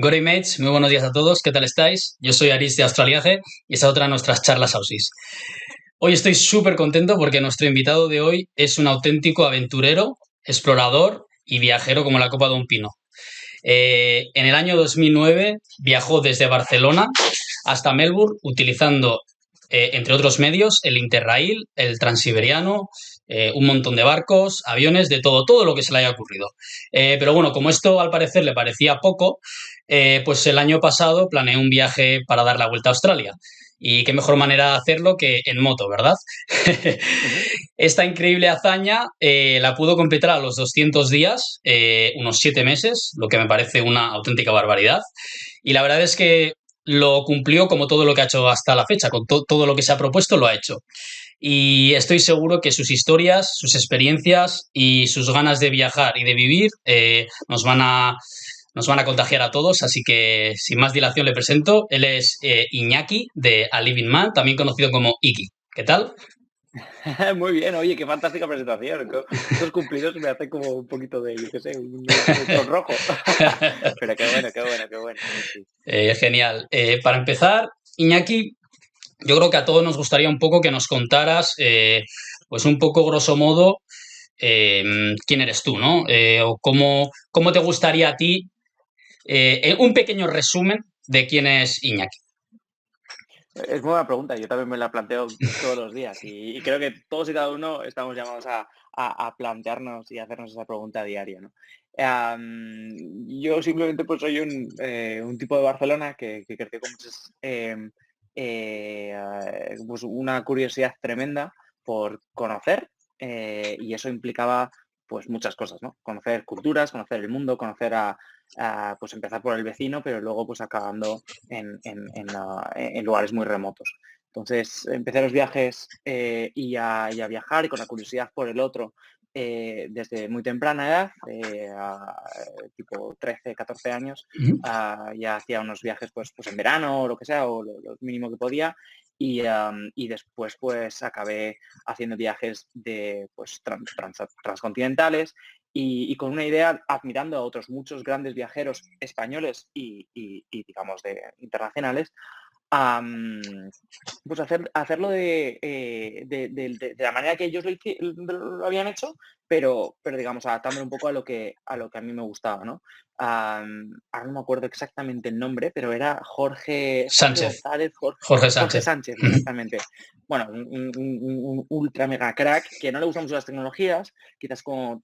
Gory Mates, muy buenos días a todos, ¿qué tal estáis? Yo soy Aris de Australiaje y esta es otra de nuestras charlas ausis. Hoy estoy súper contento porque nuestro invitado de hoy es un auténtico aventurero, explorador y viajero como la copa de un pino. En el año 2009 viajó desde Barcelona hasta Melbourne utilizando, entre otros medios, el Interrail, el Transiberiano, un montón de barcos, aviones, de todo, todo lo que se le haya ocurrido. Pero bueno, como esto al parecer le parecía poco, pues el año pasado planeé un viaje para dar la vuelta a Australia. Y qué mejor manera de hacerlo que en moto, ¿verdad? Ujú. Esta increíble hazaña la pudo completar a los 200 días, unos 7 meses, lo que me parece una auténtica barbaridad. Y la verdad es que lo cumplió como todo lo que ha hecho hasta la fecha, con todo lo que se ha propuesto lo ha hecho. Y estoy seguro que sus historias, sus experiencias y sus ganas de viajar y de vivir nos van a contagiar a todos, así que sin más dilación le presento. Él es Iñaki de A Living Man, también conocido como Iki. ¿Qué tal? Muy bien, oye, qué fantástica presentación. Estos cumplidos me hacen como un poquito de, yo qué sé, un sonrojo. Pero qué bueno, qué bueno, qué bueno. Sí, sí. Genial. Para empezar, Iñaki, yo creo que a todos nos gustaría un poco que nos contaras, pues un poco grosso modo, quién eres tú, ¿no? O cómo te gustaría a ti, un pequeño resumen de quién es Iñaki. Es muy buena pregunta, yo también me la planteo todos los días y creo que todos y cada uno estamos llamados a plantearnos y hacernos esa pregunta diaria, ¿no? Yo simplemente pues soy un tipo de Barcelona que creció con muchas, pues una curiosidad tremenda por conocer y eso implicaba pues muchas cosas, ¿no? Conocer culturas, conocer el mundo, conocer pues empezar por el vecino, pero luego pues acabando en lugares muy remotos. Entonces empecé los viajes y a viajar y con la curiosidad por el otro desde muy temprana edad, tipo 13, 14 años, Ujú. ya hacía unos viajes pues en verano o lo que sea, o lo mínimo que podía. Y después pues acabé haciendo viajes de pues transcontinentales y con una idea, admirando a otros muchos grandes viajeros españoles y digamos, internacionales, am, pues hacerlo de la manera que ellos lo habían hecho, pero digamos, adaptándolo un poco a lo que a mí me gustaba, ¿no? Ahora no me acuerdo exactamente el nombre, pero era Jorge Sánchez, González, Jorge Jorge Sánchez. Sánchez, Ujú. exactamente. Bueno, un ultra mega crack que no le gustan mucho las tecnologías, quizás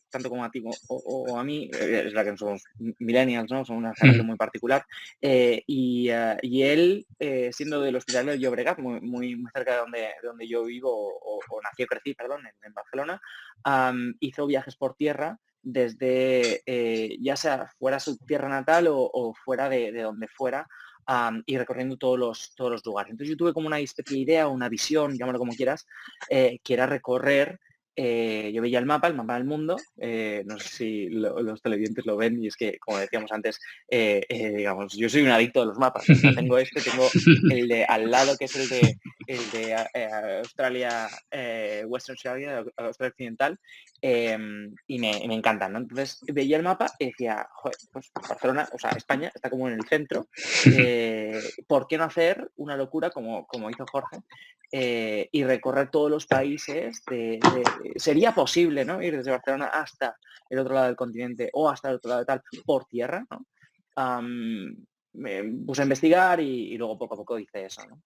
tanto como a ti o a mí, es la que somos millennials, ¿no? Son una generación Ujú. muy particular. Y él, siendo del Hospital de Llobregat, muy cerca de donde yo vivo, o nací o crecí, perdón, en Barcelona, hizo viajes por tierra desde, ya sea fuera su tierra natal o fuera de donde fuera, y recorriendo todos los lugares. Entonces yo tuve como una especie de idea, una visión, llámalo como quieras, que era recorrer. Yo veía el mapa del mundo, no sé si los televidentes lo ven, y es que, como decíamos antes, digamos, yo soy un adicto de los mapas. O sea, tengo el de al lado, que es el de Australia, Western Australia, Australia Occidental, y me encantan, ¿no? Entonces veía el mapa y decía, joder, pues Barcelona, o sea, España está como en el centro, ¿por qué no hacer una locura como hizo Jorge? Y recorrer todos los países sería posible, ¿no? Ir desde Barcelona hasta el otro lado del continente o hasta el otro lado de tal por tierra, ¿no? Me puse a investigar y luego poco a poco hice eso, ¿no?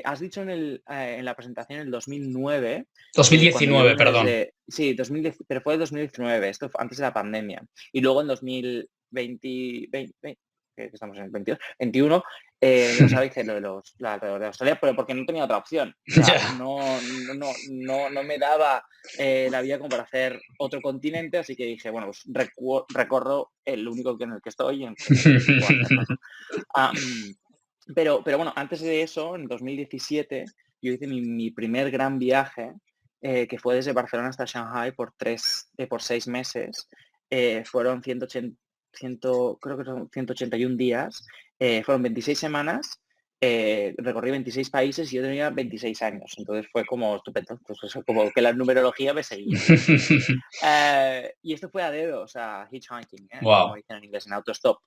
Has dicho en la presentación el 2009, cuando yo 2019, vine perdón. desde... Sí, 2010, pero fue el 2019, esto fue antes de la pandemia. Y luego en 2020, que estamos en el 22, 21, el año pasado hice lo de Australia, pero porque no tenía otra opción. O sea, Ya. no me daba la vida como para hacer otro continente, así que dije, bueno, pues recorro el único en el que estoy y en el que puedo hacerlo, ¿no? Pero bueno, antes de eso, en 2017, yo hice mi primer gran viaje, que fue desde Barcelona hasta Shanghai por 6 meses. Fueron 180, creo que son 181 días. Fueron 26 semanas. Recorrí 26 países y yo tenía 26 años. Entonces fue como estupendo. Pues eso, como que la numerología me seguía, ¿no? Y esto fue a dedo, o sea, hitchhiking, como Wow. dicen en inglés, en autostop.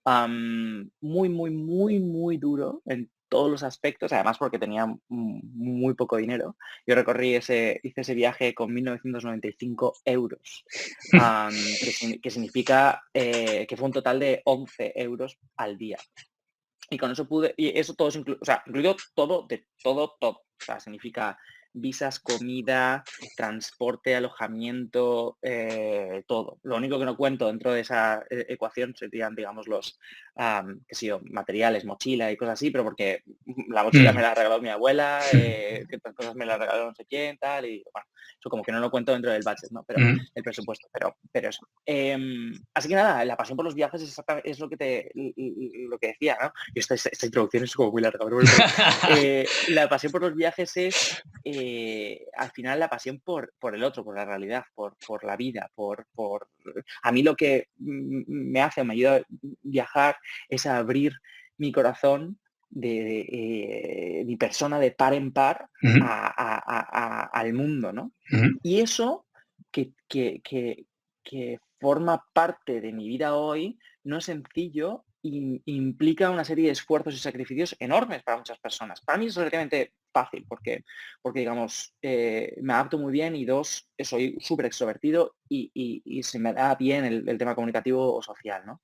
Muy, muy, muy, muy duro en todos los aspectos, además porque tenía muy poco dinero. Yo hice ese viaje con 1.995 euros, que significa que fue un total de 11 euros al día. Y con eso y eso todo es incluido todo, de todo, todo. O sea, significa visas, comida, transporte, alojamiento, todo. Lo único que no cuento dentro de esa ecuación serían, digamos, qué sé yo, materiales, mochila y cosas así, pero porque la mochila me la ha regalado mi abuela, ciertas cosas me las regaló no sé quién, tal, y bueno, eso como que no lo cuento dentro del budget, ¿no? Pero el presupuesto, pero eso. Así que nada, la pasión por los viajes es lo que decía, ¿no? Y esta introducción es como muy larga, pero bueno, la pasión por los viajes es al final la pasión por el otro, por la realidad, por la vida, A mí lo que me ayuda a viajar es a abrir mi corazón de mi persona de par en par al mundo, ¿no? Y eso que forma parte de mi vida hoy no es sencillo y implica una serie de esfuerzos y sacrificios enormes para muchas personas. Para mí es relativamente fácil porque digamos, me adapto muy bien y dos, soy súper extrovertido y se me da bien el tema comunicativo o social, ¿no?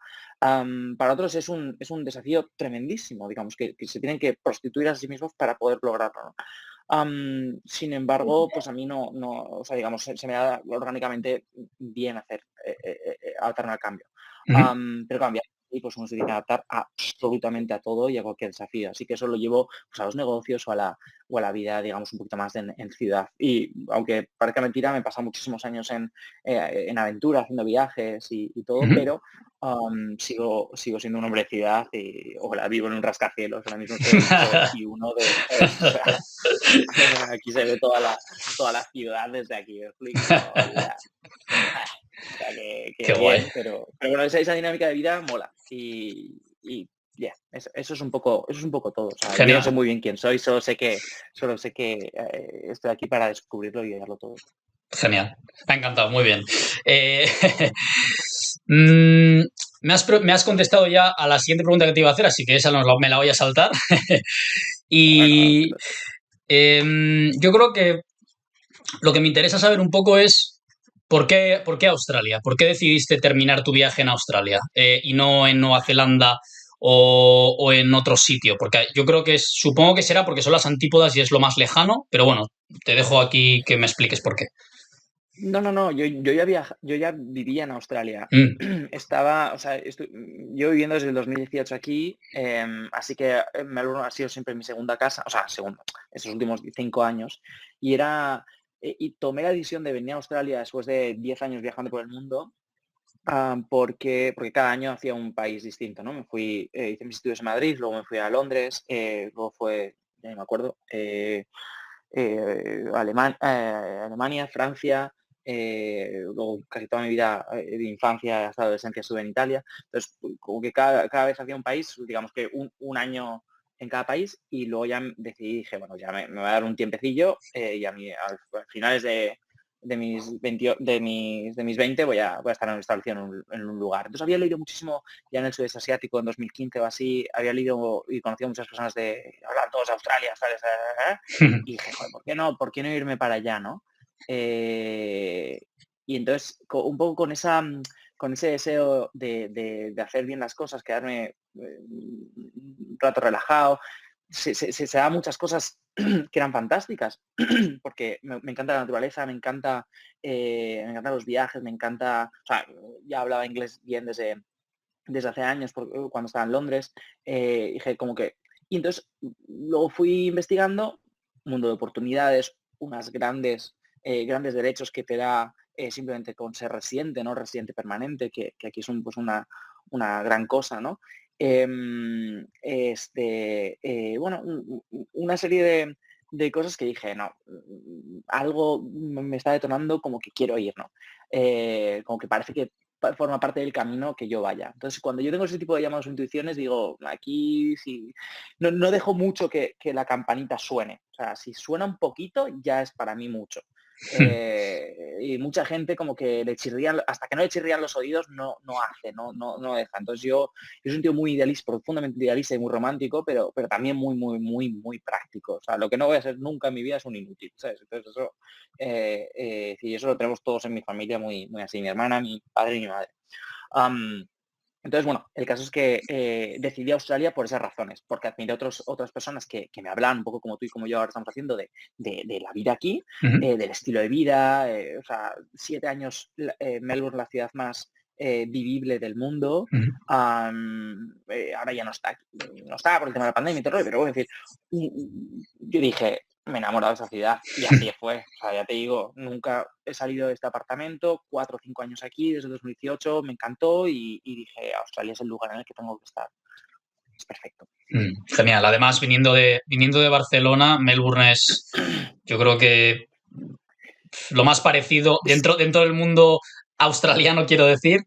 Para otros es un desafío tremendísimo, digamos, que se tienen que prostituir a sí mismos para poder lograrlo, ¿no? Sin embargo, pues a mí no, o sea, digamos, se me da orgánicamente bien adaptarme al cambio. Pero cambiar y pues uno se tiene que adaptar absolutamente a todo y a cualquier desafío. Así que eso lo llevo pues, a los negocios o a la vida, digamos, un poquito más en ciudad. Y aunque parezca mentira, me he pasado muchísimos años en aventura, haciendo viajes y todo, pero sigo siendo un hombre de ciudad y ojalá vivo en un rascacielos. Ahora mismo estoy en el piso 21 ¿sabes? O sea, aquí se ve toda la ciudad desde aquí, ¿me explico? O sea, Qué que guay. bien, pero bueno, esa dinámica de vida mola. Y eso es un poco todo. O sea, yo no sé Genial. muy bien quién soy, solo sé que estoy aquí para descubrirlo y darlo todo. Genial. Me ha encantado, muy bien. mm, me has contestado ya a la siguiente pregunta que te iba a hacer, así que esa me la voy a saltar. Bueno, Y yo creo que lo que me interesa saber un poco es por qué Australia, por qué decidiste terminar tu viaje en Australia y no en Nueva Zelanda o en otro sitio, porque yo creo que supongo que será porque son las antípodas y es lo más lejano, pero bueno, te dejo aquí que me expliques por qué. no, yo ya vivía en Australia. Mm, Estaba, o sea, yo viviendo desde el 2018 aquí, así que Melbourne ha sido siempre mi segunda casa, o sea, estos últimos 5 años, y tomé la decisión de venir a Australia después de 10 años viajando por el mundo, porque cada año hacía un país distinto, ¿no? Hice mis estudios en Madrid, luego me fui a Londres, luego ya no me acuerdo, Alemania, Francia, luego casi toda mi vida de infancia hasta adolescencia estuve en Italia. Entonces, como que cada vez hacía un país, digamos que un año en cada país y luego ya decidí, dije, bueno, ya me va a dar un tiempecillo y a mí a finales de mis 20, de mis 20 voy a estar establecido en un lugar. Entonces había leído muchísimo ya en el sudeste asiático en 2015 o así, había leído y conocido a muchas personas hablan todos de Australia, ¿sabes? Y dije, joder, ¿por qué no irme para allá, no? Y entonces, un poco con ese deseo de hacer bien las cosas, quedarme un rato relajado, se da muchas cosas que eran fantásticas, porque me encanta la naturaleza, me encantan los viajes, me encanta, o sea, ya hablaba inglés bien desde hace años, cuando estaba en Londres, dije como que, y entonces luego fui investigando, mundo de oportunidades, unas grandes derechos que te da simplemente con ser residente, no residente permanente, que aquí es pues una gran cosa, ¿no? Bueno, una serie de cosas que dije, no, algo me está detonando como que quiero ir, ¿no? Como que parece que forma parte del camino que yo vaya. Entonces, cuando yo tengo ese tipo de llamados o intuiciones, digo, aquí sí, no dejo mucho que la campanita suene. O sea, si suena un poquito, ya es para mí mucho. Y mucha gente como que le chirrían, hasta que no le chirrían los oídos, no hace, no deja. Entonces yo soy un tío muy idealista, profundamente idealista y muy romántico, pero también muy práctico. O sea, lo que no voy a ser nunca en mi vida es un inútil, ¿sabes? Entonces y eso lo tenemos todos en mi familia muy así, mi hermana, mi padre y mi madre. Am, entonces, bueno, el caso es que decidí Australia por esas razones, porque admiré otras personas que me hablan un poco como tú y como yo ahora estamos haciendo de la vida aquí, Ujú, del estilo de vida, o sea, 7 años, Melbourne, la ciudad más vivible del mundo. ujú. Ahora ya no está por el tema de la pandemia y todo, pero voy a decir, yo dije, me he enamorado de esa ciudad y así fue. O sea, ya te digo, nunca he salido de este apartamento, 4 o 5 años aquí, desde 2018, me encantó y dije, Australia es el lugar en el que tengo que estar. Es perfecto. Genial. Además, viniendo de Barcelona, Melbourne es, yo creo que lo más parecido Es dentro del mundo australiano, quiero decir,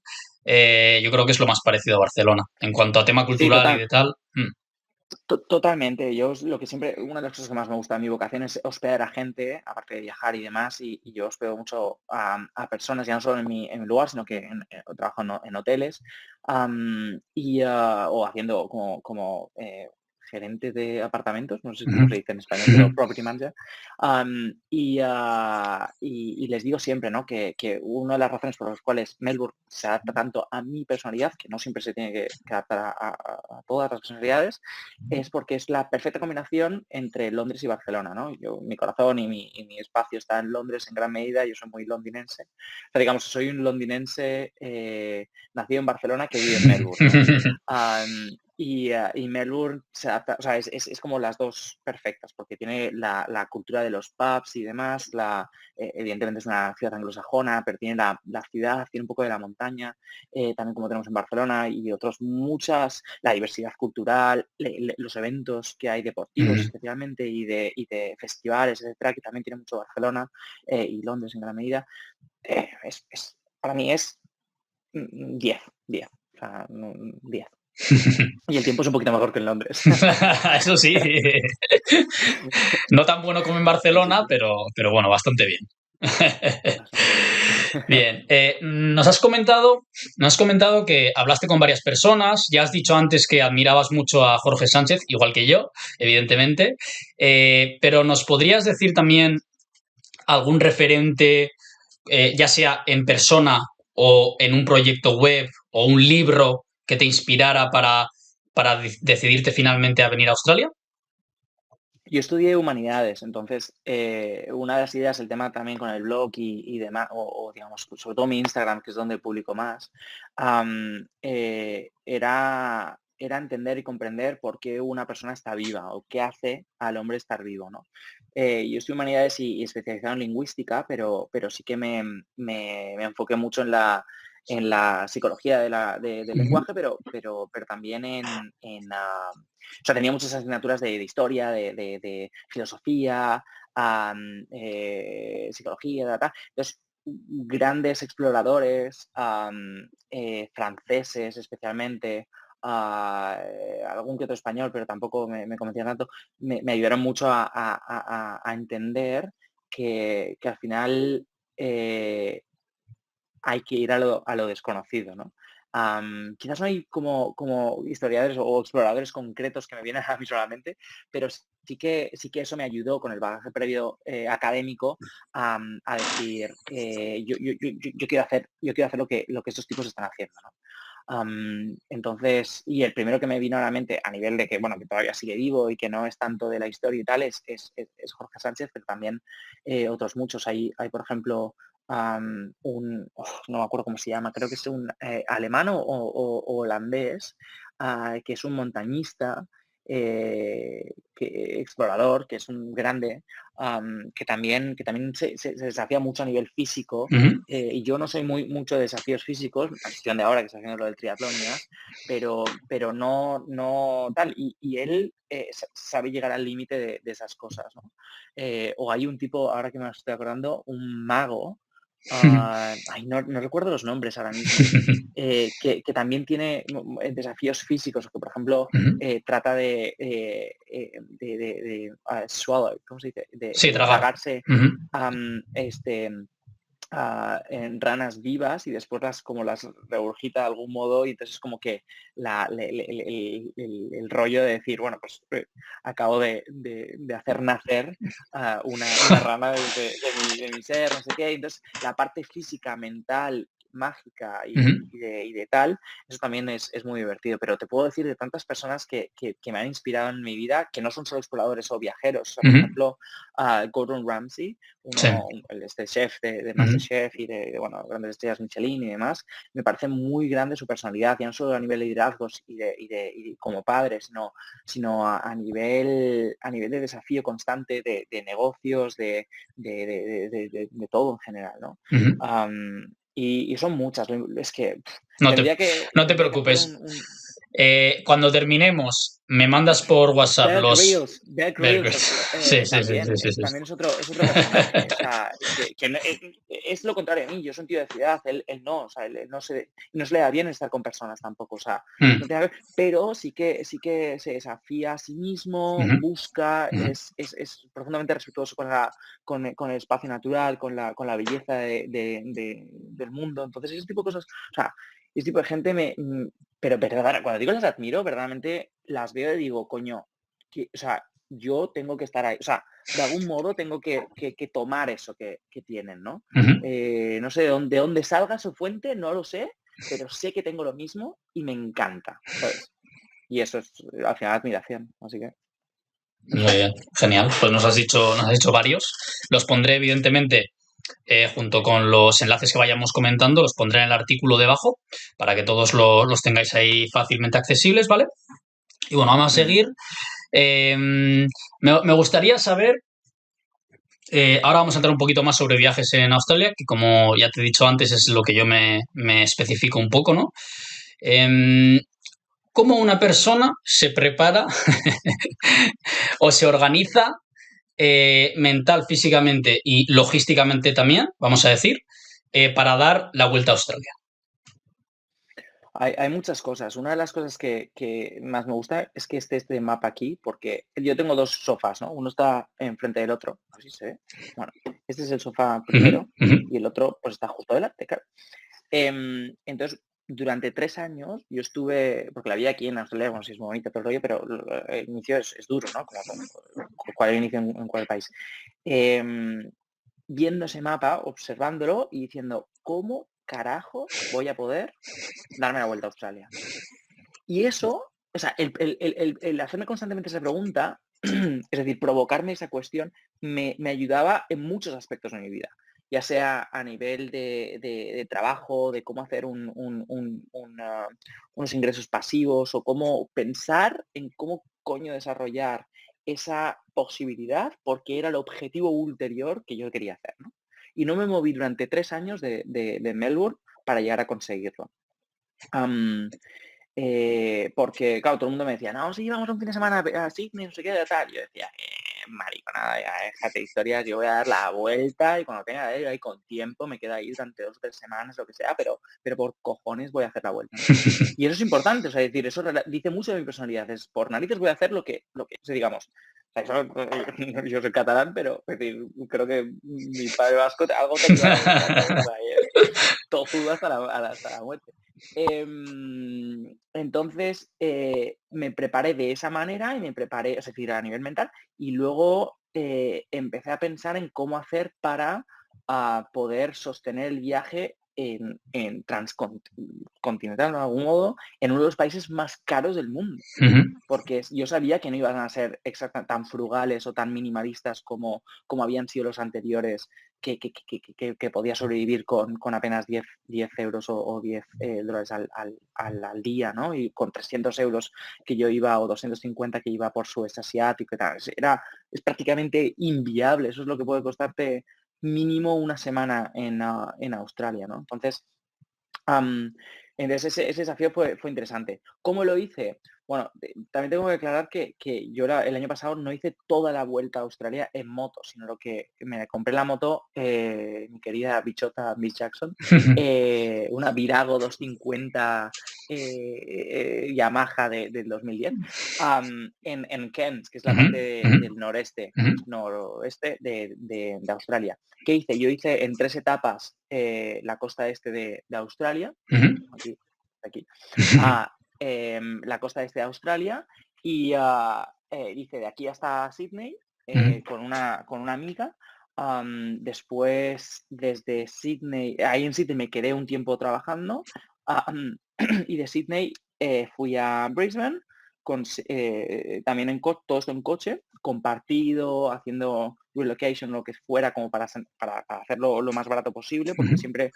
yo creo que es lo más parecido a Barcelona en cuanto a tema Sí, cultural y de tal. totalmente. Lo que siempre, una de las cosas que más me gusta de mi vocación es hospedar a gente, aparte de viajar y demás, y yo hospedo mucho a personas, ya no solo en mi lugar, sino que trabajo en hoteles, o haciendo como gerente de apartamentos, no sé Ujú. cómo se dice en español, pero property manager. Y les digo siempre, ¿no? que una de las razones por las cuales Melbourne se adapta tanto a mi personalidad, que no siempre se tiene que adaptar a todas las personalidades, es porque es la perfecta combinación entre Londres y Barcelona, ¿no? Mi corazón y mi espacio está en Londres en gran medida, yo soy muy londinense. O sea, digamos, soy un londinense nacido en Barcelona que vive en Melbourne, ¿no? Y Melbourne se adapta, o sea, es como las dos perfectas, porque tiene la cultura de los pubs y demás, evidentemente es una ciudad anglosajona, pero tiene la ciudad, tiene un poco de la montaña, también como tenemos en Barcelona y la diversidad cultural, los eventos que hay deportivos Ujú. especialmente y de festivales, etcétera, que también tiene mucho Barcelona y Londres en gran medida. Para mí es 10, 10, o sea, 10. Y el tiempo es un poquito mejor que en Londres. Eso sí. No tan bueno como en Así Barcelona, que pero bueno, bastante bien. bastante bien. Bien, nos has comentado que hablaste con varias personas, ya has dicho antes que admirabas mucho a Jorge Sánchez, igual que yo, evidentemente, pero ¿nos podrías decir también algún referente, ya sea en persona o en un proyecto web o un libro que te inspirara para decidirte finalmente a venir a Australia? Yo estudié humanidades, entonces una de las ideas, el tema también con el blog y demás, o digamos, sobre todo mi Instagram, que es donde publico más, era entender y comprender por qué una persona está viva o qué hace al hombre estar vivo, ¿no? Yo estudié humanidades y especializado en lingüística, pero sí que me enfoqué mucho en la psicología del Ujú, lenguaje, pero también o sea, tenía muchas asignaturas de historia, de filosofía, psicología, Entonces, grandes exploradores, franceses especialmente, algún que otro español, pero tampoco me convencía tanto, me ayudaron mucho a entender que al final hay que ir a lo desconocido, ¿no? Quizás no hay como historiadores o exploradores concretos que me vienen a mí solamente, pero sí que eso me ayudó con el bagaje previo académico a decir, yo quiero hacer lo que estos tipos están haciendo, ¿no? Entonces, y el primero que me vino a la mente a nivel de que, bueno, que todavía sigue vivo y que no es tanto de la historia y tal, es Jorge Sánchez, pero también otros muchos. Hay, por ejemplo, no me acuerdo cómo se llama, creo que es un alemán o holandés, que es un montañista, explorador, que es un grande, que también se desafía mucho a nivel físico. ujú. Y yo no soy mucho de desafíos físicos, a excepción de ahora que está haciendo lo del triatlón y demás, pero no tal. Y él sabe llegar al límite de esas cosas, ¿no? O hay un tipo, ahora que me estoy acordando, un mago, No recuerdo los nombres ahora mismo. Que también tiene desafíos físicos, que por ejemplo Ujú. trata swallow, ¿cómo se dice? Sí, De tragar. tragarse Ujú. este, en ranas vivas y después las regurgita de algún modo y entonces es como que el rollo de decir, bueno, pues acabo de hacer nacer una rana de mi ser, no sé qué. Entonces la parte física, mental, mágica Ujú. y de tal, eso también es muy divertido. Pero te puedo decir de tantas personas que me han inspirado en mi vida, que no son solo exploradores o viajeros. O sea, por Ujú. ejemplo, Gordon Ramsay, Sí. este chef de Ujú. MasterChef y bueno, grandes estrellas Michelin y demás, me parece muy grande su personalidad, ya no solo a nivel de liderazgos y como padre, sino a nivel de desafío constante de negocios, de todo en general, ¿no? Ujú. Y son muchas, es que No te, tendría que, no te tendría que hacer preocupes. Cuando terminemos, me mandas por WhatsApp los... Bear Bear Grylls Grylls. Sí, sí, sí, sí, también, sí, también sí. es otro personaje, o sea, que es lo contrario a mí, yo soy un tío de ciudad, él no, o sea, él no se le da bien estar con personas tampoco, o sea, Mm. no tiene que ver, pero sí que se desafía a sí mismo, Ujú. busca, Ujú. es profundamente respetuoso con el espacio natural, con la belleza del mundo, entonces ese tipo de cosas, o sea, ese tipo de gente pero cuando digo las admiro, verdaderamente las veo y digo, coño, o sea, yo tengo que estar ahí. O sea, de algún modo tengo que tomar eso que tienen, ¿no? Ujú. No sé de dónde salga su fuente, no lo sé, pero sé que tengo lo mismo y me encanta, ¿sabes? Y eso es al final admiración, así que. Muy bien, genial. Pues nos has dicho varios. Los pondré, evidentemente, junto con los enlaces que vayamos comentando, los pondré en el artículo debajo para que todos los tengáis ahí fácilmente accesibles, ¿vale? Y bueno, vamos a Ujú. seguir. Me gustaría saber, ahora vamos a entrar un poquito más sobre viajes en Australia, que como ya te he dicho antes es lo que yo me especifico un poco, ¿no? Em, ¿Cómo una persona se prepara o se organiza mental, físicamente y logísticamente también, vamos a decir, para dar la vuelta a Australia? Hay muchas cosas. Una de las cosas que más me gusta es que esté este mapa aquí, porque yo tengo dos sofás, ¿no? Uno está enfrente del otro, a ver si se ve. Bueno, este es el sofá Ujú, primero ujú, y el otro pues está justo delante, claro. Entonces, durante 3 años yo estuve, porque la vida aquí en Australia, bueno, sí es muy bonita todo el rollo, pero el inicio es duro, ¿no? Como cualquier inicio en cualquier país. Em, Viendo ese mapa, observándolo y diciendo, ¿cómo carajos voy a poder darme la vuelta a Australia? Y eso, o sea, el hacerme constantemente esa pregunta, es decir, provocarme esa cuestión, me ayudaba en muchos aspectos de mi vida, ya sea a nivel de trabajo, de cómo hacer unos ingresos pasivos o cómo pensar en cómo coño desarrollar esa posibilidad, porque era el objetivo ulterior que yo quería hacer, ¿no? Y no me moví durante 3 años de Melbourne para llegar a conseguirlo. Porque, claro, todo el mundo me decía, no, sí, vamos un fin de semana a Sydney, no sé qué, de tal. Yo decía, mariconada, ya, déjate historias, yo voy a dar la vuelta y cuando tenga ahí con tiempo me quedo ahí durante 2 o 3 semanas, lo que sea, pero por cojones voy a hacer la vuelta, ¿no? Y eso es importante, o sea, es decir, eso dice mucho de mi personalidad, es por narices voy a hacer lo que digamos. O sea, yo soy catalán, pero es decir, creo que mi padre vasco algo tendrá de eso, ¿sabes? O sea, tozudo hasta la muerte. Entonces, me preparé de esa manera y me preparé, es decir, a nivel mental, y luego empecé a pensar en cómo hacer para poder sostener el viaje en transcontinental, de algún modo, en uno de los países más caros del mundo ujú. porque yo sabía que no iban a ser tan frugales o tan minimalistas como habían sido los anteriores, que podía sobrevivir con apenas 10 euros o 10 dólares al día, ¿no? Y con 300 euros que yo iba o 250 que iba por sudeste asiático y tal. Es prácticamente inviable. Eso es lo que puede costarte mínimo una semana en Australia, ¿no? Entonces, Entonces ese desafío fue interesante. ¿Cómo lo hice? Bueno, también tengo que aclarar que yo el año pasado no hice toda la vuelta a Australia en moto, sino lo que me compré la moto, mi querida bichota Miss Jackson, una Virago 250 Yamaha del 2010, en Cairns, que es la Ujú, parte ujú, del ujú, noroeste de Australia. ¿Qué hice? Yo hice en 3 etapas la costa este de Australia, ujú, aquí, aquí, ujú, a la costa este de Australia y hice de aquí hasta Sydney ujú, con una amiga. Después, desde Sydney, ahí en Sydney me quedé un tiempo trabajando y de Sydney fui a Brisbane, también todo esto en coche, compartido, haciendo relocation, lo que fuera, como para hacerlo lo más barato posible, porque ujú, siempre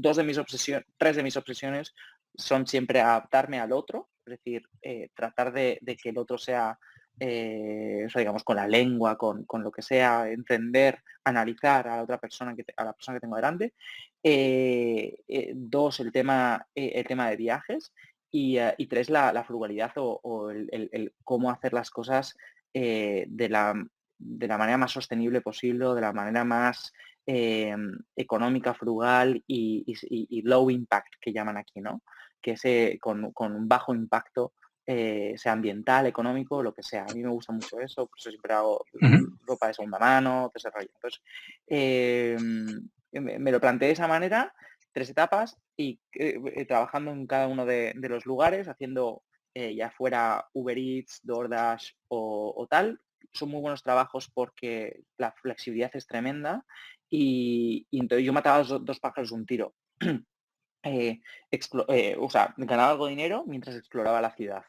tres de mis obsesiones son siempre adaptarme al otro, es decir, tratar de que el otro sea, o sea, digamos, con la lengua, con lo que sea, entender, analizar a la otra persona, a la persona que tengo delante. Dos, el tema de viajes. Y tres, la frugalidad o el cómo hacer las cosas de la manera más sostenible posible, o de la manera más económica, frugal y low impact, que llaman aquí, ¿no? Que con un bajo impacto, sea ambiental, económico, lo que sea. A mí me gusta mucho eso, por eso siempre hago ujú, ropa de segunda mano, todo ese rollo. Entonces, me lo planteé de esa manera, 3 etapas, y trabajando en cada uno de los lugares, haciendo ya fuera Uber Eats, DoorDash o tal. Son muy buenos trabajos porque la flexibilidad es tremenda y entonces yo mataba dos pájaros de un tiro. O sea, ganaba algo de dinero mientras exploraba la ciudad.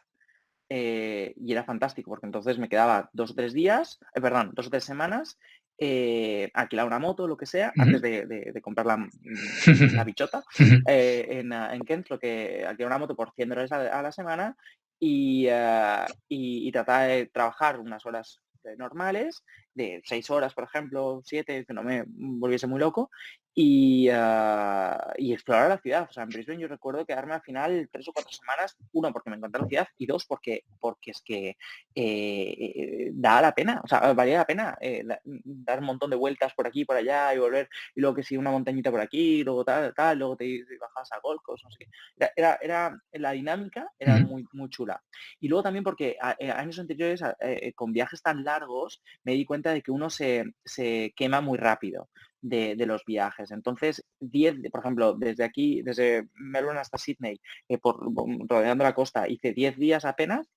Y era fantástico porque entonces me quedaba 2 o 3 días, perdón, 2 o 3 semanas, alquilar una moto, lo que sea, ujú, antes de comprar la bichota, en Kent, lo que alquilar una moto por $100 a la semana y tratar de trabajar unas horas normales, de 6 horas, por ejemplo, 7, que no me volviese muy loco, y explorar la ciudad. O sea, en Brisbane yo recuerdo quedarme al final 3 o 4 semanas, uno, porque me encontré la ciudad, y dos, porque es que da la pena, o sea, valía la pena dar un montón de vueltas por aquí, por allá y volver, y luego que si una montañita por aquí, luego tal, luego te bajabas a Gold Coast, no sé qué. La dinámica era ujú. muy, muy chula. Y luego también porque años anteriores, con viajes tan largos, me di cuenta de que uno se quema muy rápido de los viajes. Entonces, por ejemplo, desde aquí, desde Melbourne hasta Sydney, rodeando la costa, hice 10 días apenas,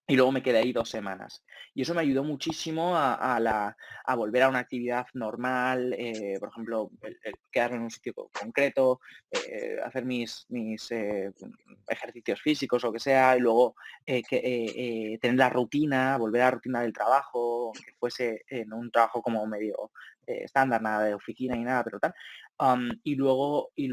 y luego me quedé ahí 2 semanas. Y eso me ayudó muchísimo a volver a una actividad normal, por ejemplo, el quedarme en un sitio concreto, hacer mis ejercicios físicos o lo que sea, y luego tener la rutina, volver a la rutina del trabajo, aunque fuese en un trabajo como medio estándar, nada de oficina ni nada, pero tal. Y luego en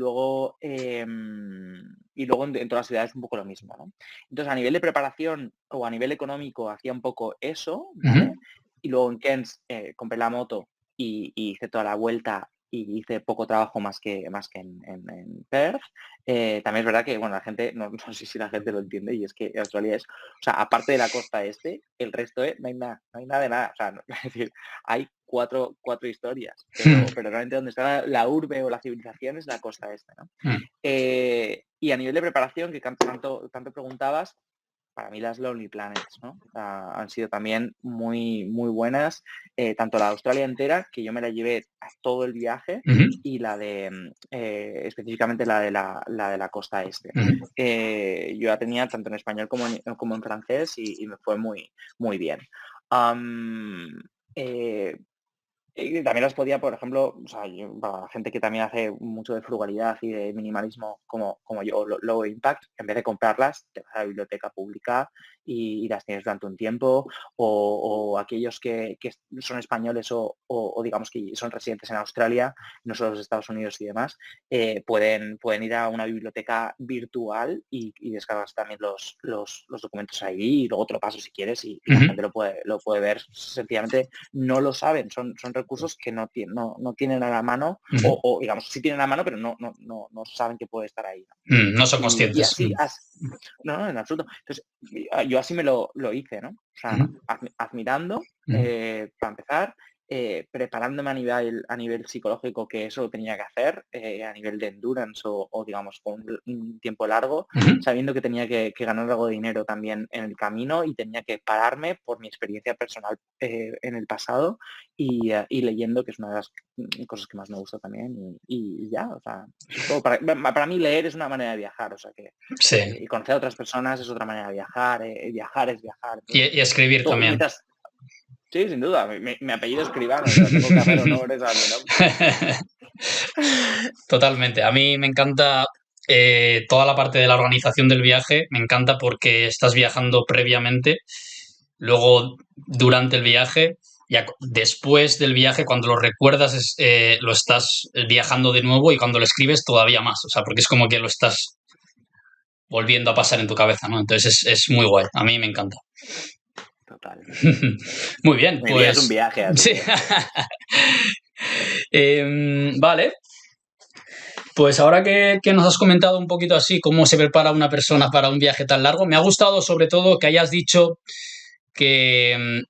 todas las ciudades un poco lo mismo, ¿no? Entonces, a nivel de preparación o a nivel económico hacía un poco eso, Ujú. ¿vale? Y luego en Cairns compré la moto y hice toda la vuelta y hice poco trabajo más que en Perth. También es verdad que, bueno, la gente, no sé si la gente lo entiende, y es que Australia o sea, aparte de la costa este, el resto no hay nada de nada. O sea, es decir, hay cuatro historias, pero realmente donde está la urbe o la civilización es la costa este, ¿no? Mm, Y a nivel de preparación, que tanto preguntabas, para mí las Lonely Planets, ¿no? Han sido también muy, muy buenas, tanto la de Australia entera, que yo me la llevé a todo el viaje, ujú, y específicamente la de la costa este. ujú, Yo la tenía tanto en español como en francés, y me fue muy, muy bien. Am, eh, y también las podía, por ejemplo, o sea, para la gente que también hace mucho de frugalidad y de minimalismo como yo, low impact, en vez de comprarlas, te vas a la biblioteca pública y las tienes durante un tiempo, o aquellos que son españoles o digamos que son residentes en Australia, no solo los Estados Unidos y demás, pueden ir a una biblioteca virtual y descargas también los documentos ahí, y luego te lo paso si quieres, y la ujú. gente lo puede ver. Sencillamente no lo saben, son recursos recursos que no tienen a la mano, Ujú. o digamos, sí tienen a la mano, pero no saben que puede estar ahí, ¿no? No son Y conscientes. así, no, en absoluto. Entonces, yo así lo hice, ¿no? O sea, Ujú, admirando, ujú, para empezar, preparándome a nivel psicológico, que eso lo tenía que hacer, a nivel de endurance o digamos, con un tiempo largo, ujú. sabiendo que tenía que ganar algo de dinero también en el camino y tenía que pararme por mi experiencia personal, en el pasado y leyendo, que es una de las cosas que más me gusta también y ya, o sea, eso es todo. Para mí leer es una manera de viajar, o sea que Sí. y conocer a otras personas es otra manera de viajar, viajar es viajar. Y, Entonces, y escribir todo, también. mientras, sí, sin duda, mi apellido es Escribano, o sea, tengo que hacer honores a mi nombre. Totalmente. A mí me encanta toda la parte de la organización del viaje. Me encanta porque estás viajando previamente, luego durante el viaje, ya después del viaje, cuando lo recuerdas, lo estás viajando de nuevo y cuando lo escribes todavía más. O sea, porque es como que lo estás volviendo a pasar en tu cabeza, ¿no? Entonces es muy guay. A mí me encanta. Total. Muy bien, Mi vida es un pues viaje, así sí. que Vale, pues ahora que nos has comentado un poquito así cómo se prepara una persona para un viaje tan largo, me ha gustado sobre todo que hayas dicho que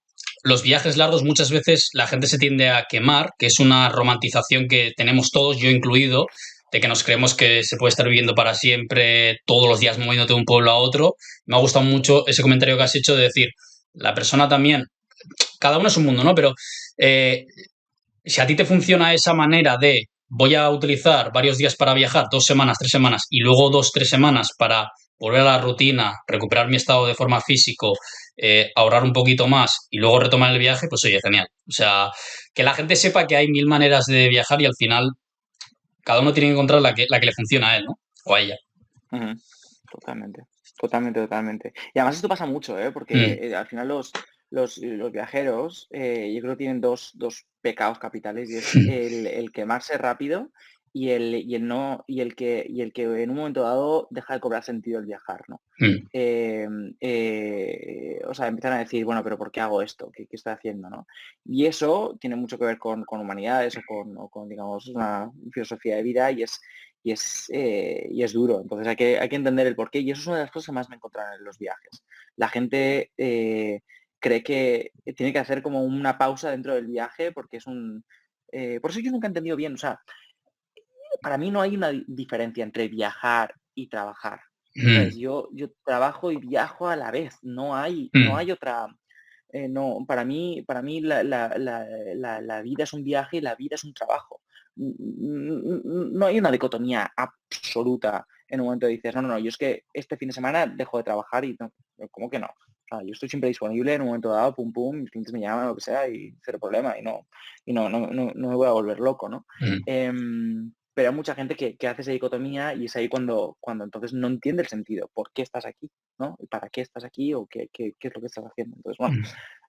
los viajes largos muchas veces la gente se tiende a quemar, que es una romantización que tenemos todos, yo incluido, de que nos creemos que se puede estar viviendo para siempre, todos los días moviéndote de un pueblo a otro. Me ha gustado mucho ese comentario que has hecho de decir, la persona también, cada uno es un mundo, ¿no? Pero eh, si a ti te funciona esa manera de voy a utilizar varios días para viajar, 2 semanas, 3 semanas, y luego 2, 3 semanas para volver a la rutina, recuperar mi estado de forma físico, ahorrar un poquito más y luego retomar el viaje, pues oye, genial. O sea, que la gente sepa que hay mil maneras de viajar y al final cada uno tiene que encontrar la que le funciona a él, ¿no? O a ella. ujú, totalmente, totalmente, totalmente. Y además esto pasa mucho, ¿eh? Porque Mm, al final los viajeros, yo creo que tienen dos pecados capitales y es el quemarse rápido y el no, y el que en un momento dado deja de cobrar sentido el viajar, ¿no? mm, O sea, empiezan a decir, bueno, pero ¿por qué hago esto? ¿Qué estoy haciendo, no? Y eso tiene mucho que ver con humanidades o con, digamos, una filosofía de vida y es duro. Entonces hay que entender el porqué y eso es una de las cosas que más me encontraron en los viajes. La gente cree que tiene que hacer como una pausa dentro del viaje porque es un... por eso yo nunca he entendido bien, o sea, para mí no hay una diferencia entre viajar y trabajar. mm, ¿Sabes? Yo trabajo y viajo a la vez, no hay, no mm, hay otra, no, para mí la vida es un viaje y la vida es un trabajo. No hay una dicotomía absoluta en un momento de dices, no, no, no, yo es que este fin de semana dejo de trabajar y no, ¿cómo que no? O sea, yo estoy siempre disponible en un momento dado, pum, pum, mis clientes me llaman, lo que sea, y cero problema, y no me voy a volver loco, ¿no? mm. Pero hay mucha gente que hace esa dicotomía y es ahí cuando entonces no entiende el sentido. ¿Por qué estás aquí? ¿No? ¿Y para qué estás aquí? ¿O qué es lo que estás haciendo? Entonces, bueno,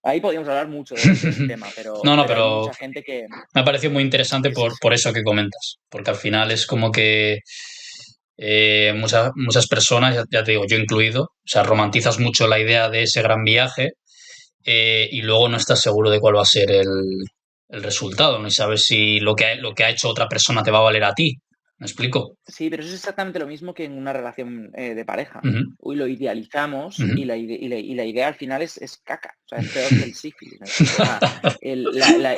ahí podríamos hablar mucho del tema, pero, No, no, pero hay pero mucha gente que, me ha parecido muy interesante que es por eso. eso que comentas, porque al final es como que muchas personas, ya te digo, yo incluido, o sea, romantizas mucho la idea de ese gran viaje y luego no estás seguro de cuál va a ser el resultado, ni sabes si lo que ha hecho otra persona te va a valer a ti. ¿Me explico? Sí, pero eso es exactamente lo mismo que en una relación de pareja. Ujú, Uy, lo idealizamos ujú. y la idea al final es caca, o sea, es peor que el sífilis, ¿me explico? O sea,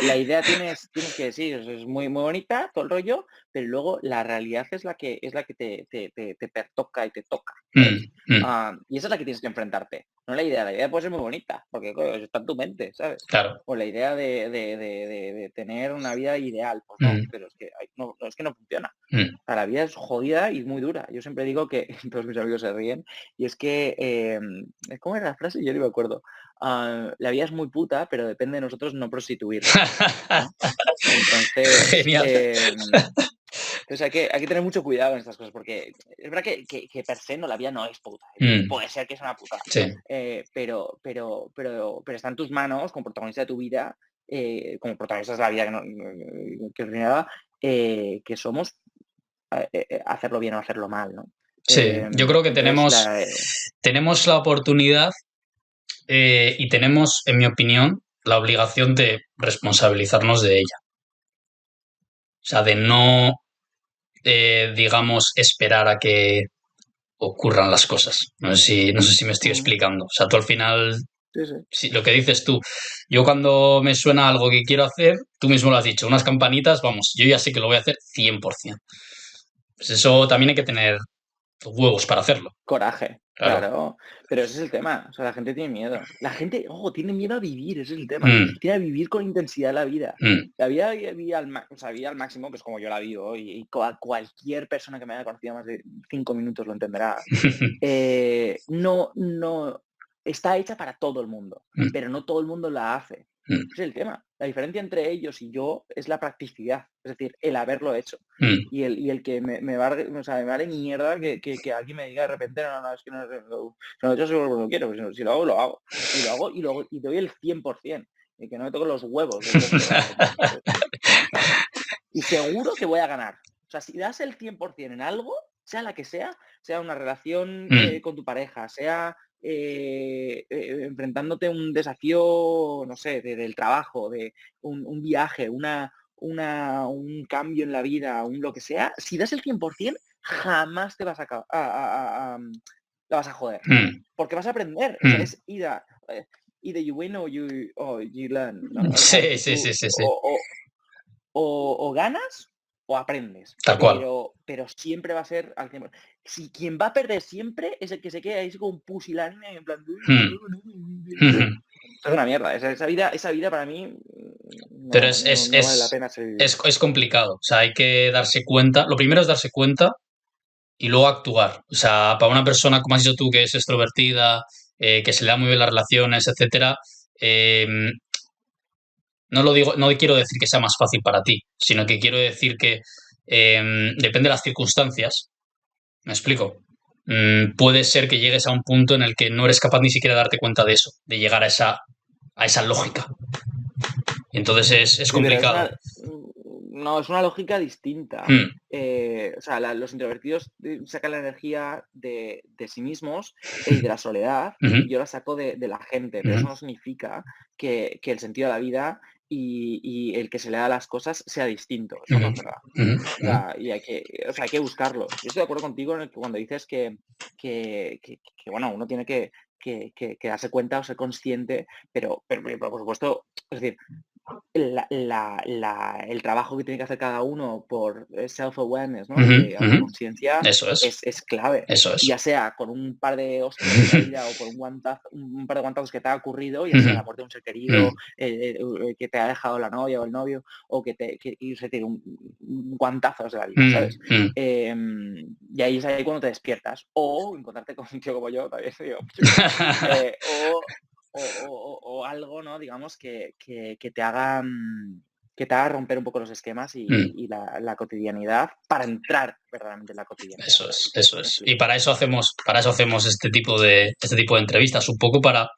la idea tienes que decir, es muy, muy bonita, todo el rollo, pero luego la realidad es la que te pertoca y te toca, Mm, ¿sabes? mm, Y esa es la que tienes que enfrentarte, no la idea puede ser muy bonita, porque coño, está en tu mente, ¿sabes? claro. O la idea de tener una vida ideal, pues no, Mm, pero es que no funciona. mm. La vida es jodida y muy dura. Yo siempre digo que todos mis amigos se ríen y es que, ¿cómo era la frase? Yo no me acuerdo. La vida es muy puta, pero depende de nosotros no prostituirla, ¿no? Entonces, Genial. hay que tener mucho cuidado en estas cosas porque es verdad que per se no, la vida no es puta. Mm, Puede ser que es una puta, sí. pero está en tus manos como protagonista de tu vida, como protagonistas de la vida que os señalaba, que somos hacerlo bien o hacerlo mal, ¿no? Sí, yo creo que Entonces, tenemos la oportunidad y tenemos, en mi opinión, la obligación de responsabilizarnos de ella. O sea, de no, digamos, esperar a que ocurran las cosas. No sé si me estoy Mm, explicando. O sea, tú al final, sí, sí. lo que dices tú, yo cuando me suena algo que quiero hacer, tú mismo lo has dicho, unas campanitas, vamos, yo ya sé que lo voy a hacer 100%. Pues eso también hay que tener huevos para hacerlo. Coraje, Claro. claro. Pero ese es el tema. O sea, la gente tiene miedo. La gente, ojo, tiene miedo a vivir, ese es el tema. Mm, Tiene a vivir con intensidad la vida. mm. La vida o sea, vida al máximo, pues como yo la vivo, y cualquier persona que me haya conocido más de 5 minutos lo entenderá. No, está hecha para todo el mundo, Mm, pero no todo el mundo la hace. mm, Ese es el tema. La diferencia entre ellos y yo es la practicidad, es decir, el haberlo hecho. mm. Y el que me va, o sea, me vale mierda que alguien me diga de repente, no, es que no, yo solo lo quiero, pues, si lo hago, lo hago. Y doy el 100%, y que no me toquen los huevos del resto de la gente, ¿sabes? Y seguro que voy a ganar. O sea, si das el 100% en algo, sea la que sea una relación Mm, con tu pareja, sea enfrentándote a un desafío, no sé, del trabajo, de un viaje, un cambio en la vida, un lo que sea, si das el 100%, jamás te vas la vas a joder. mm, Porque vas a aprender. O sea, mm. es either you win or you learn, ¿no? O sea, Sí, sí, sí, sí, sí. o ganas o aprendes, Tal cual. pero siempre va a ser al 100%. Si quien va a perder siempre es el que se queda ahí con un pusilánime en plan, Mm, eso ujú. es una mierda. Esa vida para mí Pero no, no, no vale la pena ser vivida. es complicado. O sea, hay que darse cuenta. Lo primero es darse cuenta y luego actuar. O sea, para una persona, como has dicho tú, que es extrovertida, que se le da muy bien las relaciones, etcétera, eh, no lo digo, no quiero decir que sea más fácil para ti, sino que quiero decir que depende de las circunstancias. ¿Me explico? Puede ser que llegues a un punto en el que no eres capaz ni siquiera de darte cuenta de eso, de llegar a esa lógica. Y entonces es Sí, pero complicado. no, es una lógica distinta. Mm, O sea, los introvertidos sacan la energía de sí mismos y de la soledad, ujú, y yo la saco de la gente, pero ujú, eso no significa que el sentido de la vida y el que se le da a las cosas sea distinto. Eso no ujú, es verdad. ujú, O sea, hay que buscarlo. Yo estoy de acuerdo contigo en el que cuando dices que, bueno, uno tiene que darse cuenta o ser consciente, pero por supuesto, es decir, el trabajo que tiene que hacer cada uno por self-awareness, ¿no? ujú, Y de ujú. autoconciencia Eso es, es clave. eso Y ya es. sea con un par de hostias en la vida o por un par de guantazos que te ha ocurrido, ya sea Ujú, la muerte de un ser querido, mm, que te ha dejado la novia o el novio, o y se te un guantazos de la vida, mm, ¿sabes? mm. Y ahí es ahí cuando te despiertas. O encontrarte con un tío como yo, también digo, yo qué sé. O algo, ¿no? Digamos, que te haga romper un poco los esquemas Mm. y la cotidianidad para entrar verdaderamente en la cotidianidad. Eso es, eso Me es. Y explico. para eso hacemos este tipo de entrevistas, un poco para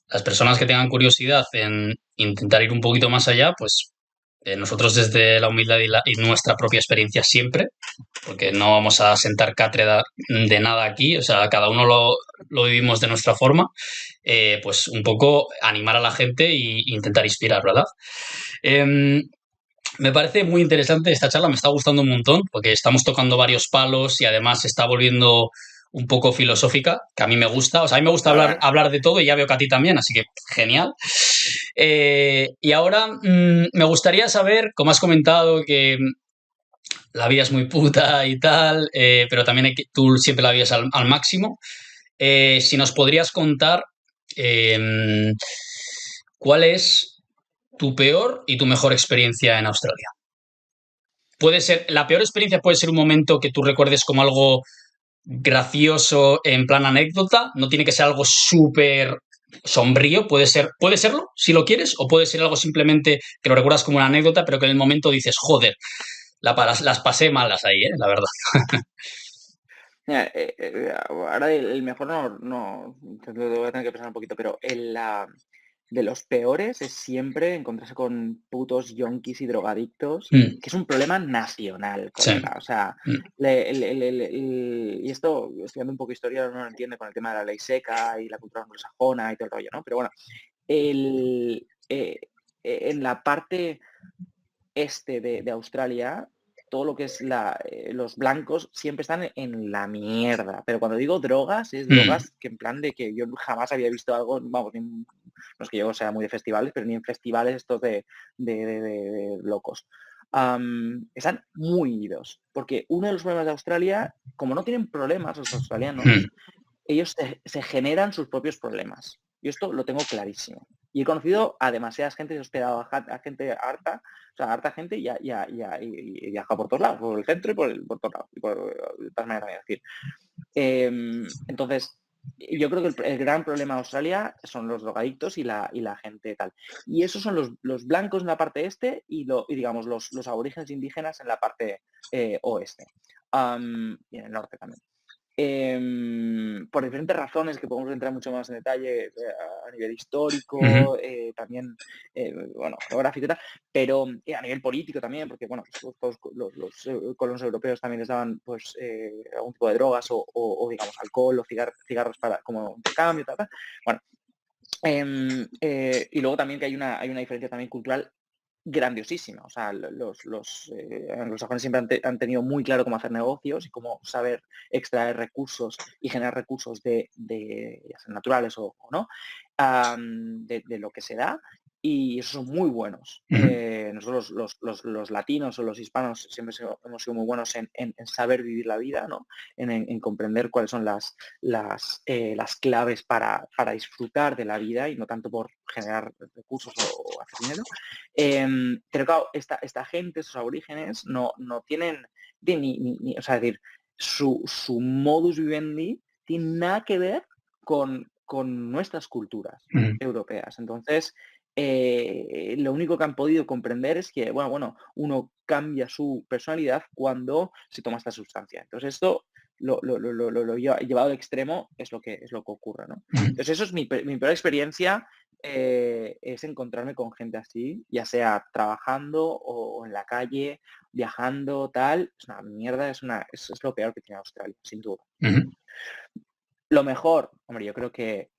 las personas que tengan curiosidad en intentar ir un poquito más allá, pues nosotros desde la humildad y nuestra propia experiencia siempre, porque no vamos a sentar cátedra de nada aquí, o sea, cada uno lo vivimos de nuestra forma, pues un poco animar a la gente e intentar inspirar, ¿verdad? Em, Me parece muy interesante esta charla, me está gustando un montón, porque estamos tocando varios palos y además se está volviendo un poco filosófica, que a mí me gusta. O sea, a mí me gusta hablar, Ahora, hablar de todo y ya veo que a ti también, así que genial. Y ahora me gustaría saber, como has comentado, que la vida es muy puta y tal, pero también tú siempre la vives al máximo. Si nos podrías contar eh, cuál es tu peor y tu mejor experiencia en Australia. Puede ser, la peor experiencia puede ser un momento que tú recuerdes como algo gracioso en plan anécdota, no tiene que ser algo súper sombrío, puede serlo si lo quieres, o puede ser algo simplemente que lo recuerdas como una anécdota, pero que en el momento dices, joder, las pasé malas ahí, la verdad. mira, ahora el mejor no, lo voy a tener que pensar un poquito, pero de los peores es siempre encontrarse con putos yonkis y drogadictos, Mm, que es un problema nacional, sí. colega. O sea, Mm, y esto, estudiando un poco historia, uno lo entiende con el tema de la ley seca y la cultura anglosajona y todo el rollo, ¿no? Pero bueno, eh, en la parte este de Australia, todo lo que es los blancos siempre están en la mierda. Pero cuando digo drogas, es Mm, drogas que en plan de que yo jamás había visto algo, vamos, no es que yo sea muy de festivales, pero ni en festivales estos de locos. Están muy idos, porque uno de los problemas de Australia, como no tienen problemas los mm, australianos, ellos se generan sus propios problemas. Yo esto lo tengo clarísimo. Y he conocido a demasiadas gente, he hospedado a gente harta, o sea, harta gente y he viajado por todos lados, por el centro y por todos lados. Y de todas maneras, es decir. Entonces, yo creo que el gran problema de Australia son los drogadictos y la gente tal. Y esos son los blancos en la parte este y digamos, los aborígenes indígenas en la parte oeste. Y en el norte también. Por diferentes razones que podemos entrar mucho más en detalle a nivel ujú, histórico, también, bueno, geográfico y tal, pero a nivel político también, porque, bueno, pues, todos los colonos europeos también les daban, pues, algún tipo de drogas o, digamos, alcohol o cigarros para, como intercambio, tal, tal. Bueno, y luego también que hay una diferencia también cultural grandiosísima. O sea, los anglosajones siempre han tenido muy claro cómo hacer negocios y cómo saber extraer recursos y generar recursos ya sean naturales o no, de lo que se da. Y esos son muy buenos. ujú, Nosotros los latinos o los hispanos siempre hemos sido muy buenos en saber vivir la vida, ¿no? En comprender cuáles son las claves para disfrutar de la vida y no tanto por generar recursos o hacer dinero. Pero claro, esta gente, esos aborígenes, no tienen o sea, es decir, su modus vivendi tiene nada que ver con nuestras culturas ujú, europeas. Entonces, lo único que han podido comprender es que, bueno, uno cambia su personalidad cuando se toma esta sustancia. Entonces, esto lo llevado al extremo es lo que ocurre, ¿no? ujú. Entonces, eso es mi peor experiencia, es encontrarme con gente así, ya sea trabajando o en la calle, viajando, tal. Es una mierda, es lo peor que tiene Australia, sin duda. Ujú, Lo mejor, hombre, yo creo que